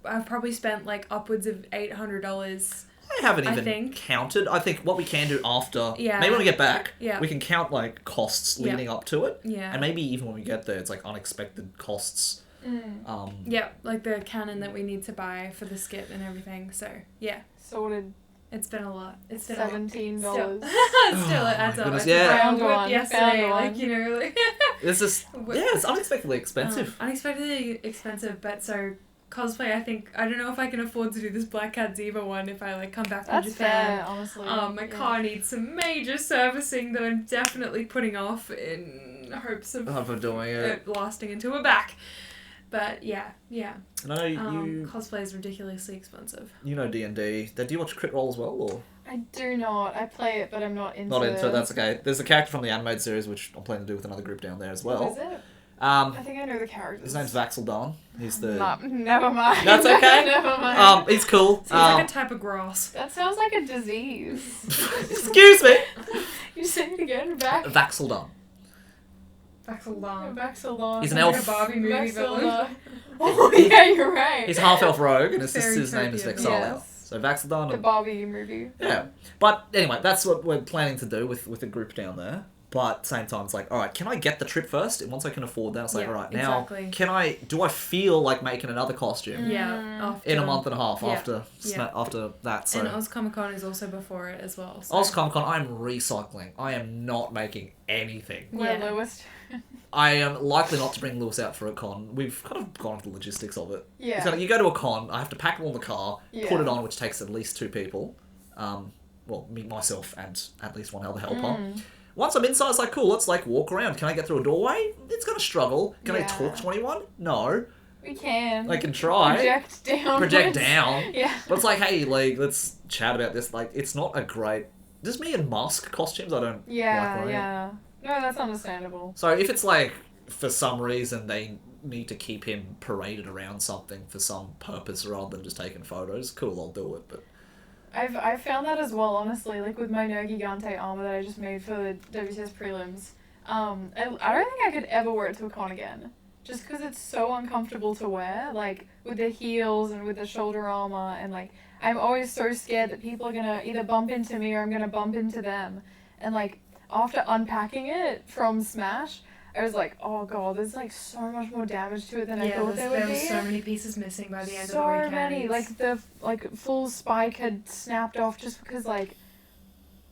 I've probably spent like upwards of $800. I haven't I even think. counted. I think what we can do after, Yeah. maybe when we get back, Yeah. we can count like costs Yeah. leading up to it, Yeah. and maybe even when we get there, it's like unexpected costs. Yeah, like the cannon that we need to buy for the skit and everything. So yeah, Sorted. it's been a lot. It's been a lot. $17. Still, still it adds my up. goodness, I yeah. Found found one, yesterday, found like one. you know, like It's just it's unexpectedly expensive. unexpectedly expensive, but so cosplay. I don't know if I can afford to do this Black Cat Diva one if I like come back from That's Japan. fair, honestly. My car needs some major servicing that I'm definitely putting off in hopes of For doing it. it lasting until we're back. But yeah. And I know you Cosplay is ridiculously expensive. you know D&D. Do you watch Crit Roll as well, or I do not. I play it, but I'm not into not into it? That's okay. There's a character from the animated series which I'm planning to do with another group down there as well. What is it? Um, I think I know the characters. his name's Vaxel Dawn. He's the Never mind. That's okay. Never mind. he's cool. Seems like a type of grass. That sounds like a disease. Excuse me. You say it again. Vaxel Dawn. Vaxilon. He's an Like elf. a Barbie movie villain. Oh yeah, you're right. He's a half elf rogue, and his Very sister's name is tropey. Vexalia. Yes. So Vaxel Dawn. The Barbie movie. Yeah. But anyway, that's what we're planning to do with the group down there. But at the same time, it's like, all right, can I get the trip first? And once I can afford that, it's like, Yeah, all right, now, exactly. do I feel like making another costume Yeah. in a month and a half Yeah, after that? So And Oz Comic Con is also before it as well. So. Oz Comic Con, I'm recycling. I am not making anything. Where Yeah. Lewis. I am likely not to bring Lewis out for a con. We've kind of gone into the logistics of it. Yeah. It's like, you go to a con, I have to pack it all in the car, Yeah. put it on, which takes at least 2 people. Well, me, myself, and at least one other helper. Once I'm inside, it's like, cool, let's like walk around. Can I get through a doorway? It's gonna struggle. Can I Yeah. talk to anyone? No. We can. I can try. Project down. Project down. Yeah. But it's like, hey, like, let's chat about this. Like, it's not a great... Just me in mask costumes, I don't like Yeah, wearing. yeah. No, that's understandable. So if it's like, for some reason, they need to keep him paraded around something for some purpose rather than just taking photos, cool, I'll do it. But I've found that as well, honestly, like with my No Gigante armor that I just made for the WTS prelims. I don't think I could ever wear it to a con again. just because it's so uncomfortable to wear, like, with the heels and with the shoulder armor, and, like, I'm always so scared that people are gonna either bump into me or I'm gonna bump into them. And, like, after unpacking it from Smash, I was like, oh god, there's, like, so much more damage to it than I thought there would there be. was so many pieces missing by the end of the So weekend. many, like, the, like, full spike had snapped off just because, like,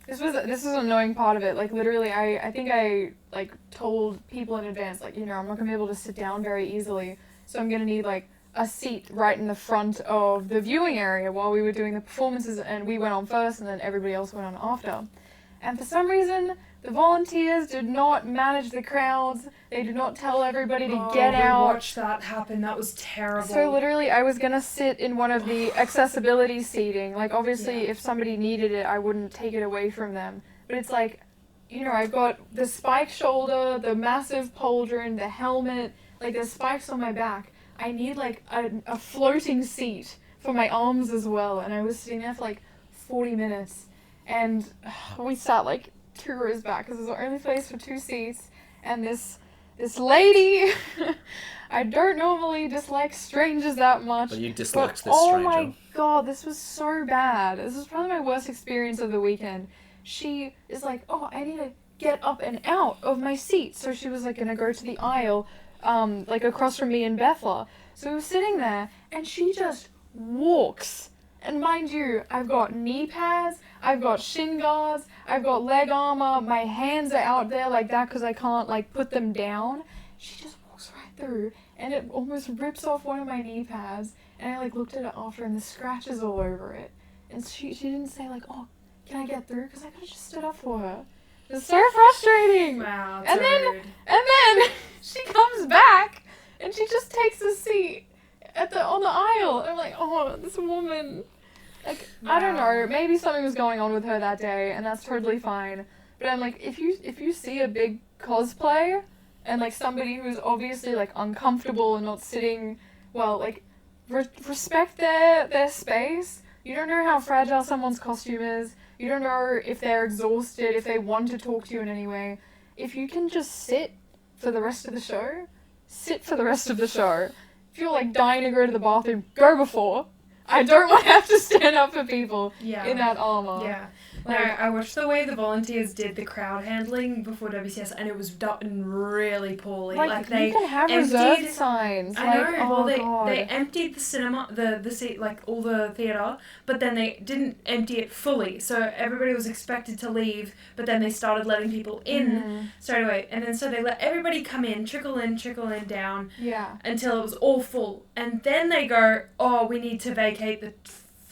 this was an annoying part of it. Like, literally, I think I, like, told people in advance, like, you know, I'm not going to be able to sit down very easily, so I'm going to need, like, a seat right in the front of the viewing area while we were doing the performances, and we went on first, and then everybody else went on after. And for some reason, the volunteers did not manage the crowds. They did not tell everybody to get out. We watched that happen. That was terrible. So literally, I was gonna sit in one of the accessibility seating. Like, obviously, if somebody needed it, I wouldn't take it away from them. But it's like, you know, I've got the spike shoulder, the massive pauldron, the helmet, like, there's spikes on my back. I need, like, a floating seat for my arms as well. And I was sitting there for, like, 40 minutes. And we sat, like, 2 rows back because it was the only place for 2 seats. And this lady, I don't normally dislike strangers that much. But you disliked this oh stranger. my god, this was so bad. This was probably my worst experience of the weekend. She is like, oh, I need to get up and out of my seat. So she was like gonna go to the aisle, like across from me and Bethla. So we were sitting there, and she just walks. And mind you, I've got knee pads, I've got shin guards, I've got leg armor, my hands are out there like that because I can't, like, put them down. She just walks right through, and it almost rips off one of my knee pads, and I, like, looked at it after, and the scratches all over it. And she didn't say, like, oh, can I get through? Because I could have just stood up for her. It was so frustrating. Wow, And rude. then she comes back, and she just takes a seat on the aisle. I'm like, oh, this woman. Like, I don't know, maybe something was going on with her that day, and that's totally fine. But I'm like, if you see a big cosplay, and, like, somebody who's obviously, like, uncomfortable and not sitting well, like, respect their space. You don't know how fragile someone's costume is. You don't know if they're exhausted, if they want to talk to you in any way. If you can just sit for the rest of the show, sit for the rest of the show. If you're, like, dying to go to the bathroom, go before. I don't want to have to stand up for people in that armor. Yeah. Like, I watched the way the volunteers did the crowd handling before WCS, and it was done really poorly. Like they you can have reserved signs. I know. Like, oh, well, God. they emptied the cinema, the seat, like, all the theatre, but then they didn't empty it fully. So everybody was expected to leave, but then they started letting people in straight away. And then so they let everybody come in, trickle in down, until it was all full. And then they go, oh, we need to vacate the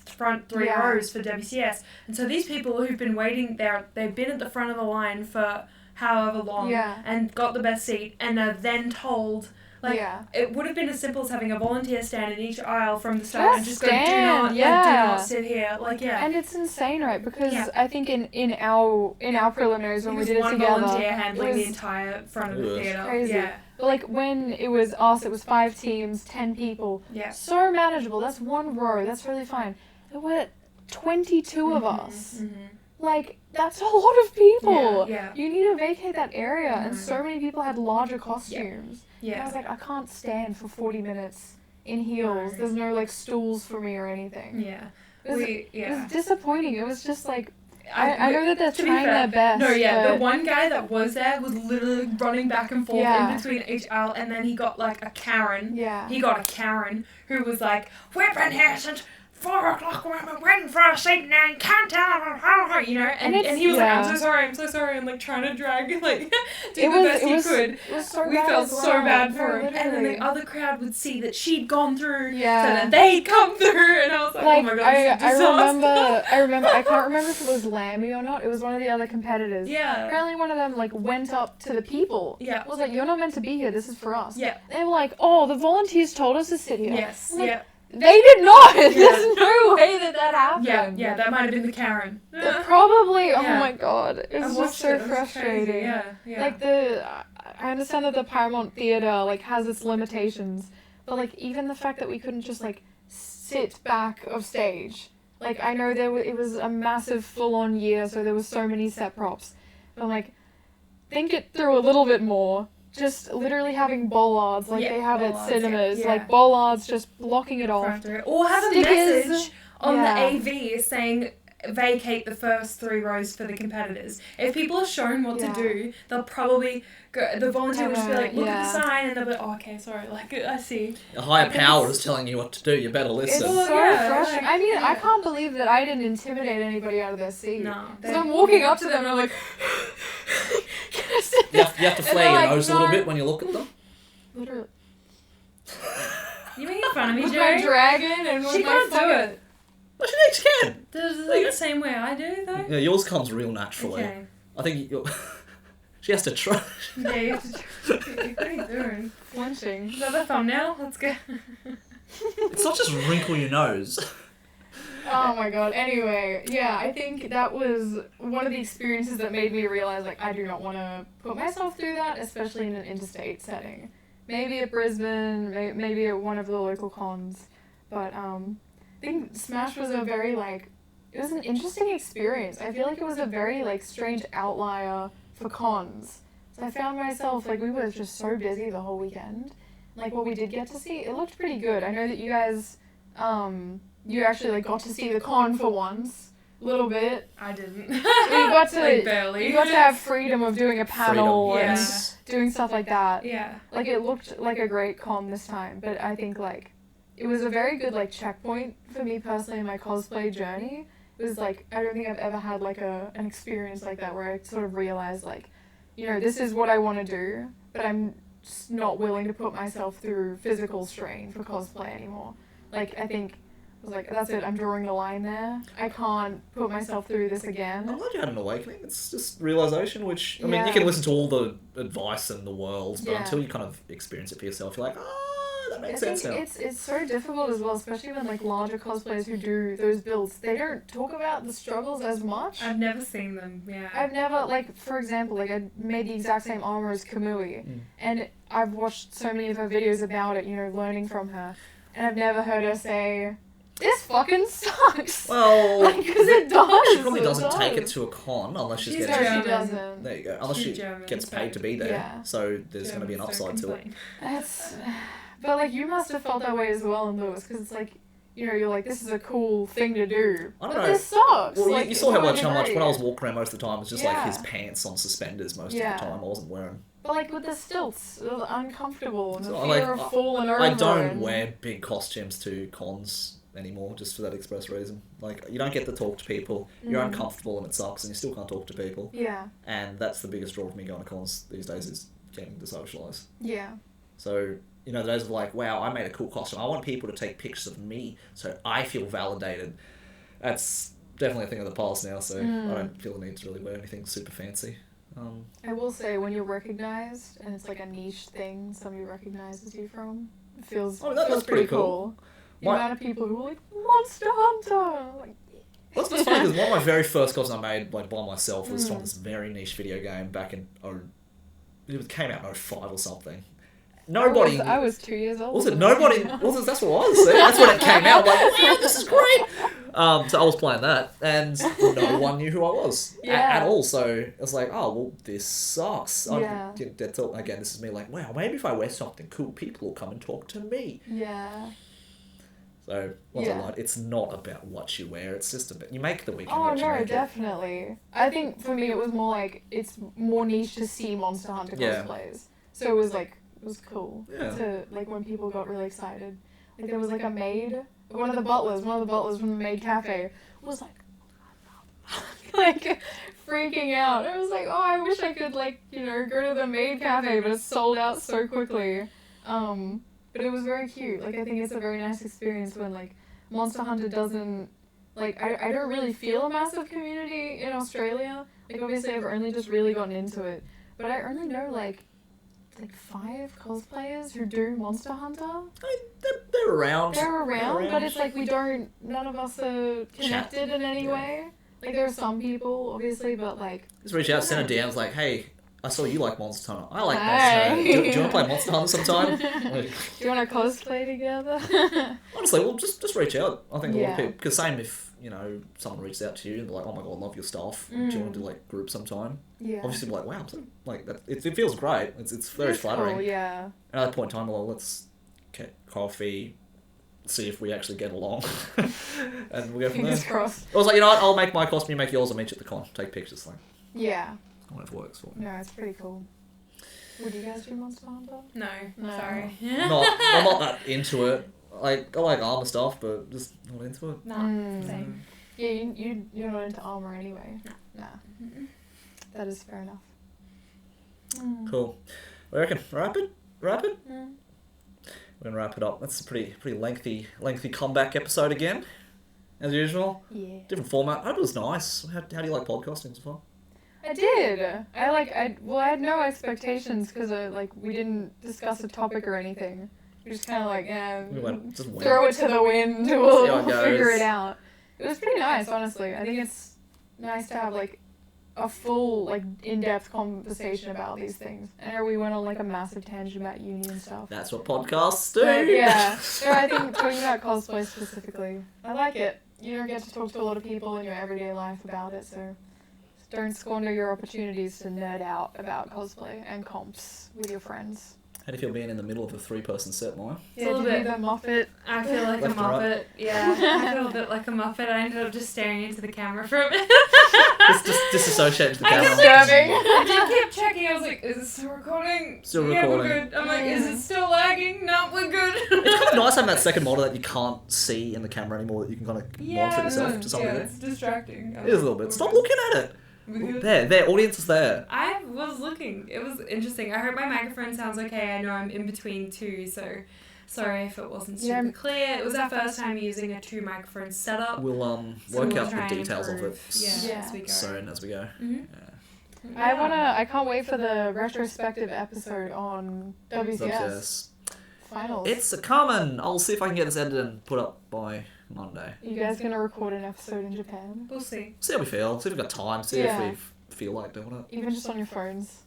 front 3 rows for WCS. And so these people who've been waiting there, they've been at the front of the line for however long and got the best seat, and are then told, like, it would have been as simple as having a volunteer stand in each aisle from the start and just go, do not sit here. Like, And it's insane, right? Because I think in our preliminaries when we did it together, one volunteer handling the entire front of the theatre. Crazy. Yeah. But, like, when it was us, it was 5 teams, 10 people. Yeah. So manageable. That's 1 row. That's really fine. There were 22 of us. Like, that's a lot of people. Yeah. You need to vacate that area. And so many people had larger costumes. Yeah. And I was like, I can't stand for 40 minutes in heels. There's no, like, stools for me or anything. Yeah. It was disappointing. It was just like, I know that they're trying their best. No, the one guy that was there was literally running back and forth in between each aisle, and then he got, like, a Karen. Yeah. He got a Karen who was like, we've been here since 4 o'clock, we're waiting for a seat now, you can't tell, you know, and he was like, I'm so sorry, and, like, trying to drag, like, do the best he could. It was so we bad felt as well. so bad for him, Literally. and then the other crowd would see that she'd gone through, so then they'd come through, and I was like, oh my god, this is a disaster. I remember, I can't remember if it was Lammy or not, it was one of the other competitors. Yeah. Apparently one of them, like, went up to the people. Yeah. Was like, you're not meant to be here, this is for us. Yeah. They were like, oh, the volunteers told us to sit here. Yes, like, they did not! There's no way that happened. Yeah, that might have been the Karen. Probably, oh my god, it was just so frustrating. Yeah. Like, I understand that the Paramount Theatre, like, has its limitations, but, like, even the fact that we couldn't just, like, sit back of stage. Like, I know it was a massive full-on year, so there was so many set props. But I'm like, think it through a little bit more. just literally having bollards like Yeah, they have at bollards, cinemas, yeah. like bollards just blocking it off. Or have a Stickers. message on Yeah. the AV saying vacate the first 3 rows for the competitors. If people are shown what Yeah. to do, they'll probably go. The volunteer will just be like, look at Yeah. the sign, and they'll be like, oh, okay, sorry, like I see. A higher I think power it's- is telling you what to do. You better It's listen. Well, so yeah, frustrating. like, I mean, I yeah. can't believe that I didn't intimidate anybody out of their seat. No, Because I'm walking up to them and I'm like, can I sit You have to And flare they're your like, nose a little "No." bit when you look at them. Literally. You making fun of me, With my Jerry? dragon and with She my can't do fucking- it. What you think you can? Does it the same way I do, though? Yeah, yours comes real naturally. Okay. I think she has to try. Yeah, you have to. What are you doing? Flinching. Is that the thumbnail? Let's go. It's not just wrinkle your nose. Oh my god. Anyway, yeah, I think that was one of the experiences that made me realize, like, I do not want to put myself through that, especially in an interstate setting. Maybe at Brisbane, maybe at one of the local cons. But, I think Smash was a very, like, it was an interesting experience. I feel like it was a very, like, strange outlier for cons. So I found myself, like, we were just so busy the whole weekend. Like, what we did get to see, it looked pretty good. I know that you guys, you actually, like, got to see the con for once. A little bit. I didn't. You got to, Like, barely. you got to have freedom of doing a panel Freedom, and yes. doing stuff like that. Yeah. Like, it looked like a great con this time, but I think, like, it was a very good, like, checkpoint for me personally in my cosplay journey. It was, like, I don't think I've ever had, like, an experience like that where I sort of realized, like, you know, this is what I want to do, but I'm just not willing to put myself through physical strain for cosplay anymore. Like, I think, I was like, that's it, I'm drawing the line there. I can't put myself through this I'm again. glad you had an awakening. It's just realization, which, I mean, Yeah. you can listen to all the advice in the world, but Yeah. until you kind of experience it for yourself, you're like, that I makes think sense now. it's so difficult as well, especially when, like, larger cosplayers who do those builds, they don't talk about the struggles as much. I've never seen them. Yeah. I've never, like, for example, like, I made the exact same armor as Kamui, and I've watched so many of her videos about it, you know, learning from her, and I've never heard her say, this fucking sucks! Well, Like, 'cause it does! she probably it doesn't take it does. to a con unless she's She's getting... No, German. she doesn't. There you go. Unless She's she German, gets so- paid to be there. Yeah. So there's going to be an Germans don't upside to it. complain. That's, but, like, you must have felt that way as well in Lewis, because it's like, you know, you're like, this is a cool thing to do. I don't but know. this sucks! Well, like, you saw how much great. when I was walking around most of the time, it was just like Yeah. his pants on suspenders most Yeah. of the time. I wasn't wearing. But, like, with the stilts, it was uncomfortable, and the So, fear like, of falling over. I don't and- wear big costumes to cons anymore, just for that express reason. Like, you don't get to talk to people. You're uncomfortable and it sucks, and you still can't talk to people. Yeah, And that's the biggest draw for me going to cons these days, is getting to socialise. yeah. So, you know, the days of like, wow, I made a cool costume. I want people to take pictures of me so I feel validated. That's definitely a thing of the past now, so I don't feel the need to really wear anything super fancy. I will say, when you're recognized, and it's like a niche thing somebody recognizes you from, it feels, Oh, that's feels pretty pretty cool. The My- amount of people who are like, Monster Hunter! Like, Well, that's funny, because one of my very first costumes I made, like, by myself was from this very niche video game back in, it came out in 05 or something. Nobody... I was 2 years old. Was it nobody? That's what I was. See? That's when it came out. Like, wow, this is great. So I was playing that, and no one knew who I was at all. So it was like, oh well, this sucks. Yeah. Again, this is me like, wow, maybe if I wear something cool, people will come and talk to me. Yeah. So once Yeah. I lied, it's not about what you wear. It's just about you make the weekend. Oh what you no, make it. definitely. I think for me it was more like, it's more niche to see Monster Hunter Yeah. cosplays. So it was like, it was cool Yeah. to, like, when people got really excited. Like, there was like a maid, one of the butlers from the maid cafe was like, like, freaking out. I was like, oh, I wish I could, like, you know, go to the maid cafe, but it's sold out so quickly. But it was very cute. Like, I think it's a very nice experience when, like, Monster Hunter doesn't, like, I don't really feel a massive community in Australia. Like, obviously I've only just really gotten into it. But I only know, like 5 cosplayers who do Monster Hunter. I mean, they're around. They're around, but it's like none of us are connected in any way. Like, there are some people, obviously, but, like... Just reach out, send a DM. It's like, hey, I saw you like Monster Hunter. I like Hi. Monster Hunter. Do you want to play Monster Hunter sometime? Like, Do you want to cosplay together? honestly, well, just reach out. I think a lot Yeah. of people, because same if, you know, someone reaches out to you and they're like, oh my god, I love your stuff. Do you want to do like group sometime? Yeah. Obviously, be like, wow, like that. It feels great. It's very flattering. Cool, yeah. And at that point in time, well, let's get coffee, see if we actually get along, and we'll go from there. Fingers crossed. I was like, you know what? I'll make my costume, you make yours. I'll meet you at the con. Take pictures, like Yeah. whatever works for. No, it's pretty cool. Would you guys do Monster Hunter? No, No. sorry. I'm not that into it. Like I like armor stuff, but just not into it. No, Mm. same. Yeah, you're not into armor anyway. Nah. That is fair enough. Cool. What do you reckon? Wrap it? Mm. We're gonna wrap it up. That's a pretty lengthy comeback episode again, as usual. Yeah. Different format. I hope it was nice. How do you like podcasting so far? I did. I had no expectations because we didn't discuss a topic or anything. We just kind of We went just went. throw it to the wind. See how We'll it goes. figure it out. It was pretty nice, honestly. I think it's nice to have a full in-depth conversation about these things. I know we went on a massive tangent about uni and stuff. That's what podcasts do. But yeah, no, I think talking about cosplay specifically, I like it. You don't get to talk to a lot of people in your everyday life about it, so don't squander your opportunities to nerd out about cosplay and comps with your friends. How do you feel being in the middle of a 3-person set, Maya? It's a little bit- that Muppet. I feel like Left a and right. Muppet. Yeah, I feel a bit like a Muppet. I ended up just staring into the camera for a minute. Just disassociate to the I camera. Disturbing. I just kept checking. I was like, is it still recording? Still Yeah, we're recording. good. I'm like, is it still lagging? No, we're good. It's kind of nice having that second monitor that you can't see in the camera anymore, that you can kind of monitor yourself to some yeah, degree. it's distracting. It is a little bit. Stop looking at it. We good? There, audience is there. I was looking. It was interesting. I hope my microphone sounds okay. I know I'm in between two, so sorry if it wasn't super Yeah. clear. It was our first time using a 2-microphone setup. We'll so work we'll out try the and details of it improve. Yeah, as we go. soon as we go. Mhm. Yeah. I can't wait for the retrospective episode on WCS Yes. finals. It's a common. I'll see if I can get this edited and put up by Monday. You guys gonna record an episode in Japan? We'll see. See how we feel. See if we've got time. See Yeah. if we feel like doing it. Even just on your phones.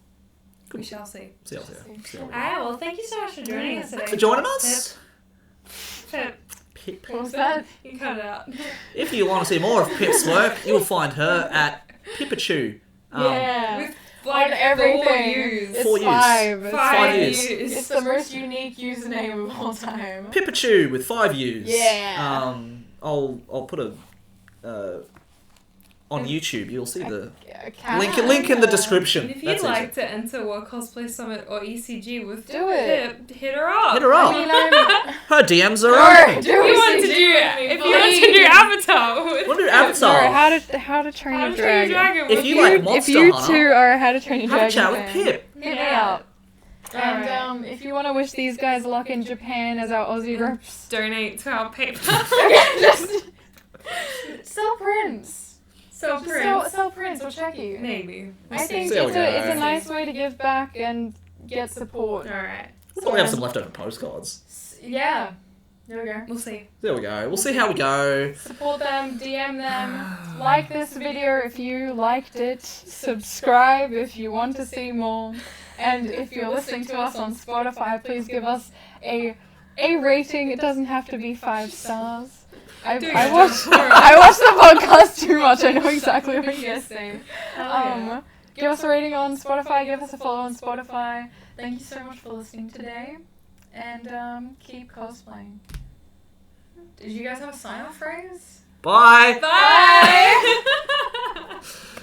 We shall see. See how we feel. See how we go. Alright, well, thank you so much for joining us today. Thanks for joining us. Pip. Pip. What was that? You cut it out. If you want to see more of Pip's work, you will find her at Pipachuu. Yeah. With On everything. 4 U's. It's 4 U's. 5. It's 5 U's. U's. It's the most unique username of all time. Pipachuu with 5 U's. Yeah. I'll put a on YouTube. You'll see the link in the description. And if you'd That's like easy. to enter World Cosplay Summit or ECG with Do it. Pip, hit her up. Hit her up. I mean, I'm... Her DMs are Or open. do If you want ECG to do with me, if you want to do please. Avatar with We'll do Or Avatar. how to train How a to Train Your dragon. Dragon If with you me. like If Monster you Hunter, two are How to Train a have a Dragon chat with fans, Pip. hit me Yeah. up. And Alright. if you want to wish these guys luck in Japan as our Aussie reps, Donate to our PayPal. just sell prints. So Just Prince. sell prints or checky. Maybe. We'll I think See how we it's go. a nice way to give back and get support. Alright. We'll probably have some leftover postcards. Yeah. There we go. We'll see. There we go. We'll see how we go. Support them, DM them, like this video if you liked it, subscribe if you want to see more, and if you're listening to us on Spotify, please give us a rating. It doesn't have to be 5 stars. I watched the podcast too much. I know exactly what you're saying. Give us a rating on Spotify. Give us a follow on Spotify. Thank you so much for listening today, and keep cosplaying. Did you guys have a sign-off phrase? Bye. Bye!